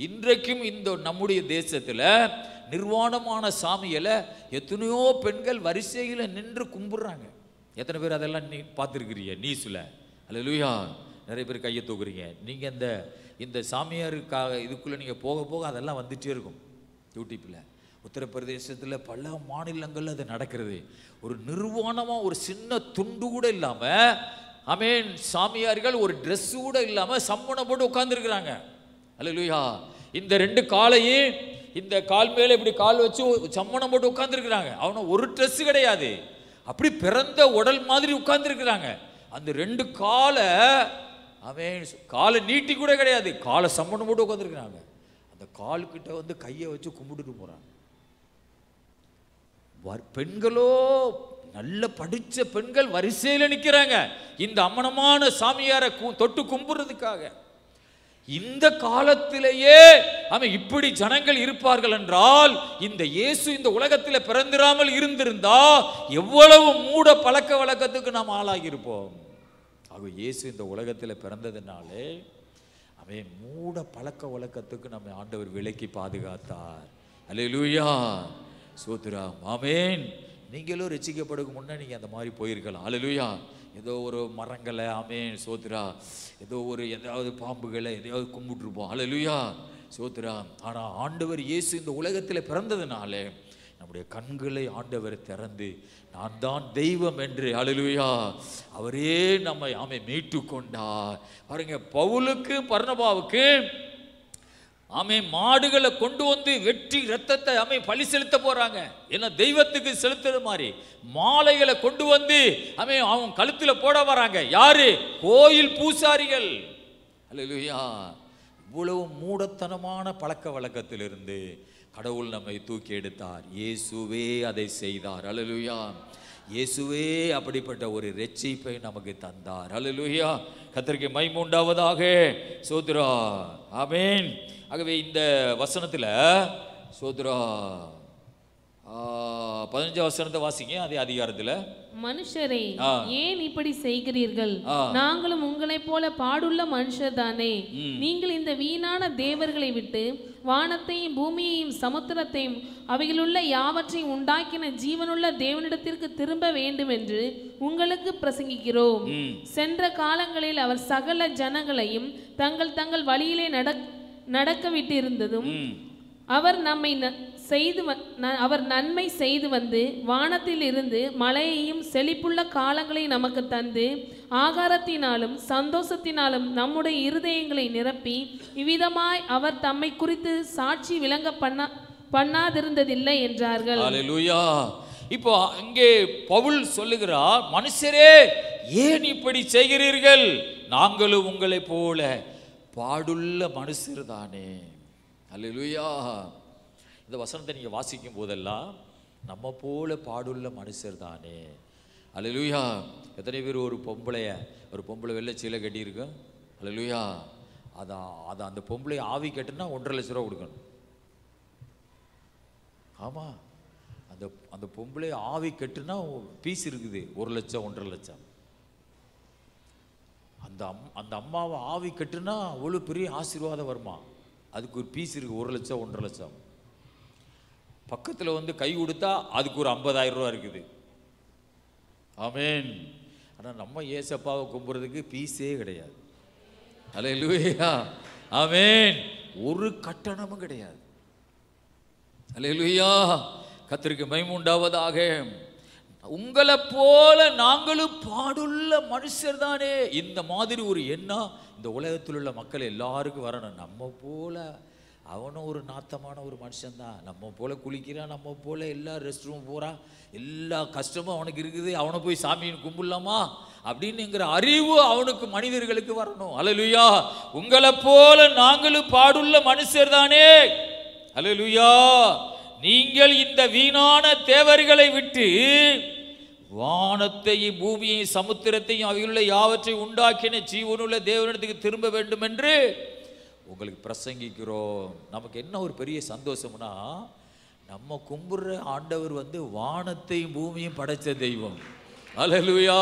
இன்றைக்கும் இந்த நம்முடைய தேசத்தில் நிர்வாணமான சாமிகளை எத்தனையோ பெண்கள் வரிசையில் நின்று கும்பிடுறாங்க. எத்தனை பேர் அதெல்லாம் நீ பார்த்துருக்கிறீங்க நியூஸில்? அல்லேலூயா. நிறைய பேர் கையை தூக்குறீங்க. நீங்கள் இந்த சாமியாருக்காக இதுக்குள்ளே நீங்கள் போக போக அதெல்லாம் வந்துகிட்டே இருக்கும் யூடியூப்பில். உத்தரப்பிரதேசத்தில் பல மாநிலங்கள் அது நடக்கிறது. ஒரு நிர்வாணமாக ஒரு சின்ன துண்டு கூட இல்லாமல் சாமியார்கள் ஒரு ட்ரெஸ் கூட இல்லாமல் சம்மணம் போட்டு உட்காந்துருக்குறாங்க. அல்லேலூயா. இந்த ரெண்டு காலையும் இந்த கால் மேலே இப்படி கால் வச்சு சம்மணம் போட்டு உட்காந்துருக்குறாங்க. அவனை ஒரு ட்ரெஸ் கிடையாது, அப்படி பிறந்த உடல் மாதிரி உட்கார்ந்துருக்கிறாங்க. அந்த ரெண்டு காலை காலை நீட்டி கூட கிடையாது, காலை சம்மணம் போட்டு உட்காந்துருக்கிறாங்க. அந்த காலுக்கிட்ட கையை வச்சு கும்பிட்டுட்டு போறாங்க. பெண்களோ, நல்ல படிச்ச பெண்கள் வரிசையில் நிற்கிறாங்க இந்த அம்மனமான சாமியாரை தொட்டு கும்பிடுறதுக்காக. இந்த காலத்திலேயே இப்படி ஜனங்கள் இருப்பார்கள் என்றால் இந்த இயேசு இந்த உலகத்தில் பிறந்திராமல் இருந்திருந்தா எவ்வளவு மூட பழக்க வழக்கத்துக்கு நாம் ஆளாகி இருப்போம். ஆக இயேசு இந்த உலகத்தில் பிறந்ததுனாலே மூட பழக்க வழக்கத்துக்கு நம்ம ஆண்டவர் விலக்கி பாதுகாத்தார். அல்லேலூயா. சோத்ராம். ஆமேன். நீங்களும் ரட்சிக்கப்படுக்கு முன்னே நீங்கள் அந்த மாதிரி போயிருக்கலாம். அல்லேலூயா. ஏதோ ஒரு மரங்களை சோத்ரா, ஏதாவது பாம்புகளை எதையாவது கும்பிட்டுருப்போம். அல்லேலூயா. சோத்ரா. ஆனால் ஆண்டவர் இயேசு இந்த உலகத்தில் பிறந்ததுனாலே நம்முடைய கண்களை ஆண்டவர் திறந்து நான் தான் தெய்வம் என்று, அல்லேலூயா, அவரே நம்மை மீட்டு கொண்டார். பாருங்க, பவுலுக்கு பர்னபாவுக்கு மாடுகளை கொண்டு வந்து வெட்டி ரத்தத்தை பலி செலுத்த போறாங்க. ஏன்னா தெய்வத்துக்கு செலுத்துற மாதிரி மாலைகளை கொண்டு வந்து அவன் கழுத்துல போட வராங்க. யாரு? கோயில் பூசாரிகள். அல்லேலூயா. இவ்வளவு மூடத்தனமான பழக்க வழக்கத்திலிருந்து கடவுள் நம்மை தூக்கி எடுத்தார். இயேசுவே அதை செய்தார். அல்லேலூயா. இயேசுவே அப்படிப்பட்ட ஒரு ரட்சிப்பை நமக்கு தந்தார். அல்லேலூயா. கர்த்தருக்கு மகிமை உண்டாவதாக. சோத்ரா. ஆமென். ஆகவே இந்த வசனத்தில் சோத்ரா 15 வசனத்தை வாசிங்க. அதே அதிகாரத்தில்,
மனுஷரே ஏன் இப்படி செய்கிறீர்கள்? நாங்களும் உங்களைப் போல பாடுள்ள மனுஷர் தானே. நீங்கள் இந்த வீணான தேவர்களை விட்டு வானத்தையும் பூமியையும் சமுத்திரத்தையும் அவைகளுள்ள யாவற்றையும் உண்டாக்கின ஜீவனுள்ள தேவனிடத்திற்கு திரும்ப வேண்டும் என்று உங்களுக்கு பிரசங்கிக்கிறோம். சென்ற காலங்களில் அவர் சகல ஜனங்களையும் தங்கள் தங்கள் வழியிலே நடக்க விட்டு இருந்ததும் அவர் நன்மை செய்து வந்து வானத்தில் இருந்து மழையையும் செழிப்புள்ள காலங்களையும் நமக்கு தந்து ஆகாரத்தினாலும் சந்தோஷத்தினாலும் நம்முடைய இருதயங்களை நிரப்பி இவ்விதமாய் அவர் தம்மை குறித்து சாட்சி விளங்க பண்ணாதிருந்ததில்லை என்றார்கள்.
அல்லேலூயா. இப்போ அங்கே பவுல் சொல்லுகிறார், மனுஷரே ஏன் இப்படி செய்கிறீர்கள்? நாங்களும் உங்களை போல பாடுள்ள மனுஷர் தானே. அல்லேலூயா. இந்த வசனத்தை நீங்கள் வாசிக்கும் போதெல்லாம் நம்ம போல பாடுள்ள மனுஷர் தானே. அல்லேலூயா. எத்தனை பேர் ஒரு பொம்பளை வெள்ளை சீலை கட்டியிருக்கு? அல்லேலூயா. அதை அந்த பொம்பளை ஆவி கட்டுனா 1.5 லட்ச ரூபா கொடுக்கணும். ஆமாம், அந்த பொம்பளை ஆவி கட்டுனா பீஸ் இருக்குது 1 லட்சம் 1.5 லட்சம். அந்த அம்மாவை ஆவி கட்டுனா அவ்வளோ பெரிய ஆசீர்வாதம் வருமா. அதுக்கு ஒரு பீஸ் இருக்குது, 1 லட்சம் 1.5 லட்சம். பக்கத்தில் வந்து கை கொடுத்தா அதுக்கு ஒரு 50,000 ரூபா இருக்குது. ஆமேன். ஆனால் நம்ம ஏசப்பாவை கும்பிட்றதுக்கு பீஸே கிடையாது. அல்லேலூயா. ஆமேன். ஒரு கட்டணமும் கிடையாது. அல்லேலூயா. கர்த்தருக்கு மகிமை உண்டாவதாக. உங்களை போல நாங்களும் பாடுள்ள மனுஷர் தானே. இந்த மாதிரி ஒரு எண்ணம் இந்த உலகத்தில் உள்ள மக்கள் எல்லாருக்கும் வரணும். நம்ம போல அவனும் ஒரு நாத்தமான ஒரு மனுஷன்தான், நம்ம போல குளிக்கிறான், நம்ம போல எல்லா ரெஸ்ட் ரூம் போகிறான், எல்லா கஷ்டமும் அவனுக்கு இருக்குது, அவனை போய் சாமியை கும்பிடலாமா அப்படின்னுங்கிற அறிவு அவனுக்கு மனிதர்களுக்கு வரணும். அல்லேலூயா. உங்களை போல நாங்களும் பாடுள்ள மனுஷர் தானே. அல்லேலூயா. நீங்கள் இந்த வீணான தேவர்களை விட்டு வானத்தையும் பூமியையும் சமுத்திரத்தையும் அவையுள்ள யாவற்றை உண்டாக்கின ஜீவனுள்ள தேவனிடத்துக்கு திரும்ப வேண்டும் என்று உங்களுக்கு பிரசங்கிக்கிறோம். நமக்கு என்ன ஒரு பெரிய சந்தோஷம்னா, நம்ம கும்பிடுற ஆண்டவர் வந்து வானத்தையும் பூமியும் படைச்ச தெய்வம். அல்லேலூயா.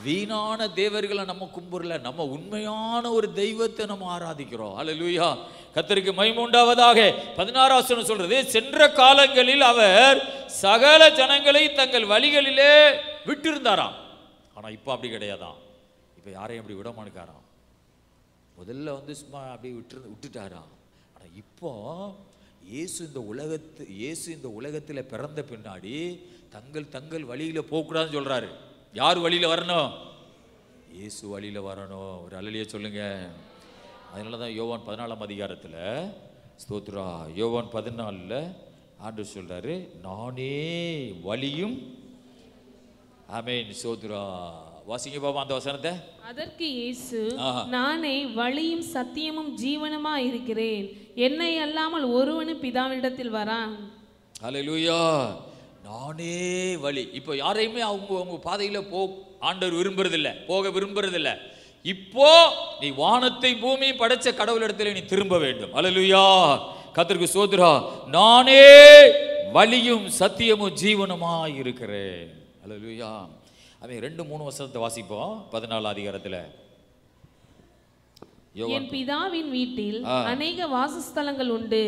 வீணான தேவர்களை நம்ம கும்பிடல, நம்ம உண்மையான ஒரு தெய்வத்தை நம்ம ஆராதிக்கிறோம். அல்லேலூயா. கர்த்தருக்கு மகிமை உண்டாவதாக. 16 வசனம் சொல்றது, சென்ற காலங்களில் அவர் சகல ஜனங்களை தங்கள் வழிகளிலே விட்டிருந்தாராம். ஆனா இப்ப அப்படி கிடையாதான். இப்ப யாரையும் அப்படி விட மாட்டாராம். முதல்ல வந்து சும்மா அப்படியே விட்டுட்டாராம். ஆனா இப்போ இயேசு இந்த உலகத்தில் பிறந்த பின்னாடி தங்கள் வழியில போகக்கூடாதுன்னு சொல்றாரு. யார் வழியில வரணும்? இயேசு வழியில வரணும். ஒரு அல்லேலூயா சொல்லுங்க. அதனால தான் யோவான் 14ஆம் அதிகாரத்தில் ஸ்தோத்ரா, யோவான் 14ல் ஆண்டவர் சொல்றாரு, நானே வழியும். ஆமென். ஸ்தோத்ரா. வாசிங்க பாபா அந்த வசனத்தை. அதற்கு இயேசு, நானே வழியும் சத்தியமும் ஜீவனுமா இருக்கிறேன், என்னை அல்லாமல் ஒருவனும் பிதாவினிடத்தில் வரான். அல்லேலூயா. நானே வழி. இப்போ யாரையுமே அவங்க பாதையில ஆண்டவர் விரும்புறதில்லை, போக விரும்புறதில்லை. இப்போ நீ வானத்தை பூமியை படைச்ச கடவுளிடத்தில் நீ திரும்ப வேண்டும். அல்லேலூயா. கர்த்தருக்கு ஸ்தோத்திரம். நானே வழியும் சத்தியமும் ஜீவனுமா இருக்கிறேன். அல்லேலூயா. அவன் 2-3 வசனத்தை வாசிப்போம். 14 அதிகாரத்தில், என் பிதாவின் வீட்டில் அநேக வாசஸ்தலங்கள் உண்டு,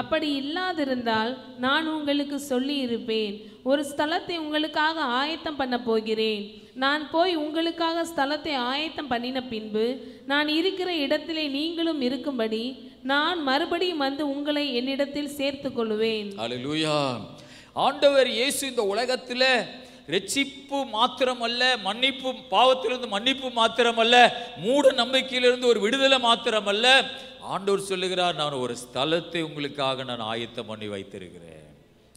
அப்படி இல்லாதிருந்தால் நான் உங்களுக்கு சொல்லி இருப்பேன். ஒரு ஸ்தலத்தை உங்களுக்காக ஆயத்தம் பண்ண போகிறேன். நான் போய் உங்களுக்காக ஸ்தலத்தை ஆயத்தம் பண்ணின பின்பு நான் இருக்கிற இடத்திலே நீங்களும் இருக்கும்படி நான் மறுபடியும் வந்து உங்களை என்னிடத்தில் சேர்த்து கொள்வேன். அல்லேலூயா. ஆண்டவர் இயேசு இந்த உலகத்தில் ரட்சிப்பு மாத்திரமல்ல, மன்னிப்பு, பாவத்திலிருந்து மன்னிப்பு மாத்திரமல்ல, மூட நம்பிக்கையிலிருந்து ஒரு விடுதலை மாத்திரமல்ல, ஆண்டவர் சொல்லுகிறார், நான் ஒரு ஸ்தலத்தை உங்களுக்காக நான் ஆயத்தம் பண்ணி வைத்திருக்கிறேன்.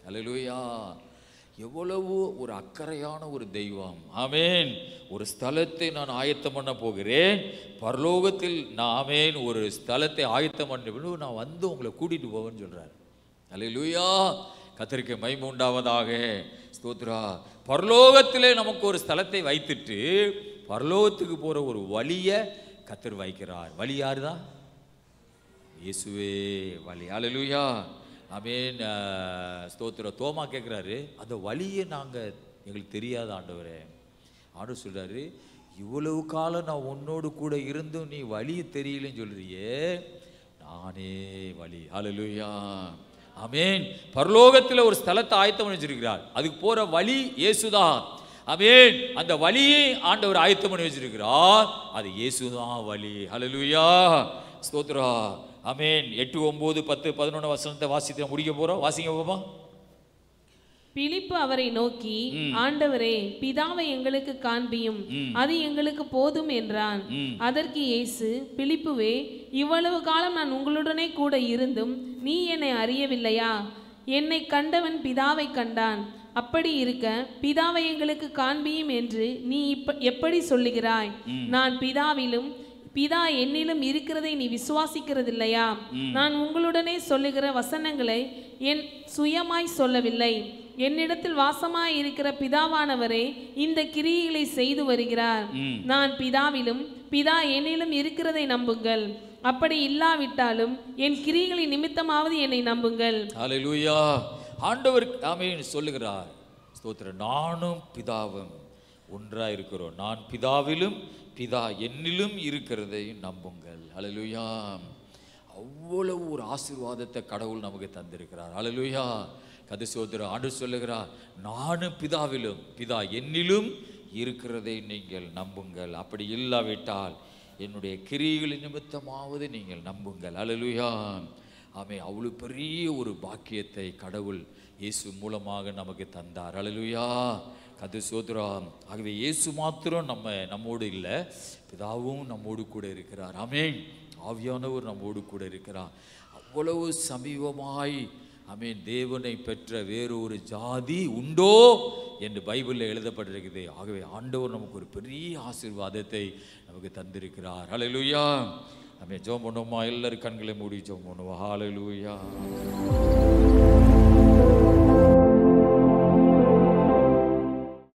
அல்லேலூயா. எவ்வளவு ஒரு அக்கறையான ஒரு தெய்வம். ஆமேன். ஒரு ஸ்தலத்தை நான் ஆயத்தம் பண்ண போகிறேன், பரலோகத்தில் ஆமேன் ஒரு ஸ்தலத்தை ஆயத்தம் பண்ண நான் வந்து உங்களை கூட்டிட்டு போவேன்னு சொல்றார். அல்லேலூயா. கர்த்தருக்கு மகிமை உண்டாவதாக. ஸ்தோத்ரா. பரலோகத்திலே நமக்கு ஒரு ஸ்தலத்தை வைத்துட்டு பரலோகத்துக்கு போற ஒரு வழியை கர்த்தர் வைக்கிறார். வழி யாருதான்? இயேசுவே வழி. அல்லேலூயா. ஆமென். ஸ்தோத்திரம். தோமா கேட்குறாரு, அந்த வழியை எங்களுக்கு தெரியாத ஆண்டவரே. ஆண்டவர் சொல்றாரு, இவ்வளவு காலம் நான் உன்னோடு கூட இருந்தும் நீ வழியை தெரியலன்னு சொல்றியே, நானே வழி. அல்லேலூயா. ஆமென். பரலோகத்தில் ஒரு ஸ்தலத்தை ஆயத்தம் பண்ணி வச்சிருக்கிறார். அதுக்கு போற வழி இயேசுதான். ஆமென். அந்த வழியை ஆண்டவர் ஆயத்தம் பண்ணி வச்சிருக்கிறார். அது இயேசுதான் வழி. அல்லேலூயா. ஸ்தோத்திரம். ஆமென். 8, 9, 10, 11 வசனத்தை வாசித்து முடிக்க போறோம். வாசிங்க பாப்பா.
பிலிப்பு அவரை நோக்கி, ஆண்டவரே, பிதாவை எங்களுக்கு காண்பியும், அது எங்களுக்கு போதும் என்றான். அதற்கு இயேசு, பிலிப்புவே, இவ்வளவு காலம் நான் உங்களுடனே கூட இருந்தும் நீ என்னை அறியவில்லையா? என்னை கண்டவன் பிதாவை கண்டான். அப்படி இருக்க பிதாவை எங்களுக்கு காண்பியும் என்று நீ எப்படி சொல்லுகிறாய்? நான் பிதாவிலும் பிதா என்னிலும் இருக்கிறதை நீ விசுவாசிக்கிறதில்லையா? நான் உங்களுடனே சொல்லுகிற வசனங்களை என் சுயமாய் சொல்லவில்லை, என்னிடத்தில் வாசமாய் இருக்கிற பிதாவானவரே இந்த கிரியைகளை செய்து வருகிறார். நான் பிதாவிலும் பிதா என்னிலும் இருக்கிறதை நம்புங்கள். அப்படி இல்லாவிட்டாலும் என் கிரியைகளின் நிமித்தமாவது என்னை நம்புங்கள்.
அல்லேலூயா. ஆண்டவர் ஆமென் சொல்லுகிறார். ஸ்தோத்திரம். நானும் பிதாவும் ஒன்றாக இருக்கிறோம். நான் பிதாவிலும் பிதா என்னிலும் இருக்கிறதை நம்புங்கள். ஹல்லேலூயா. அவ்வளவு ஒரு ஆசீர்வாதத்தை கடவுள் நமக்கு தந்திருக்கிறார். ஹல்லேலூயா. கதிசோதர ஆண்டு சொல்லுகிறார், நானும் பிதாவிலும் பிதா என்னிலும் இருக்கிறதை நீங்கள் நம்புங்கள். அப்படி இல்லாவிட்டால் என்னுடைய கிரியைகளின் நிமித்தமாவது நீங்கள் நம்புங்கள். ஹல்லேலூயா. ஆமென். அவ்வளவு பெரிய ஒரு பாக்கியத்தை கடவுள் இயேசு மூலமாக நமக்கு தந்தார். ஹல்லேலூயா. கதிசோதரம். ஆகவே இயேசு மாத்திரம் நம்மோடு இல்லை, பிதாவும் நம்மோடு கூட இருக்கிறார். ஆமென். ஆவியானவர் நம்மோடு கூட இருக்கிறார். அவ்வளவு சமீபமாய் ஆமென் தேவனை பெற்ற வேறொரு ஜாதி உண்டோ என்று பைபிளில் எழுதப்பட்டிருக்குது. ஆகவே ஆண்டவர் நமக்கு ஒரு பெரிய ஆசீர்வாதத்தை நமக்கு தந்திருக்கிறார். ஹல்லேலூயா. ஆமென். ஜெபம் பண்ணுவோமா? எல்லாரும் கண்களை மூடி ஜெபம் பண்ணுவோம். ஹல்லேலூயா.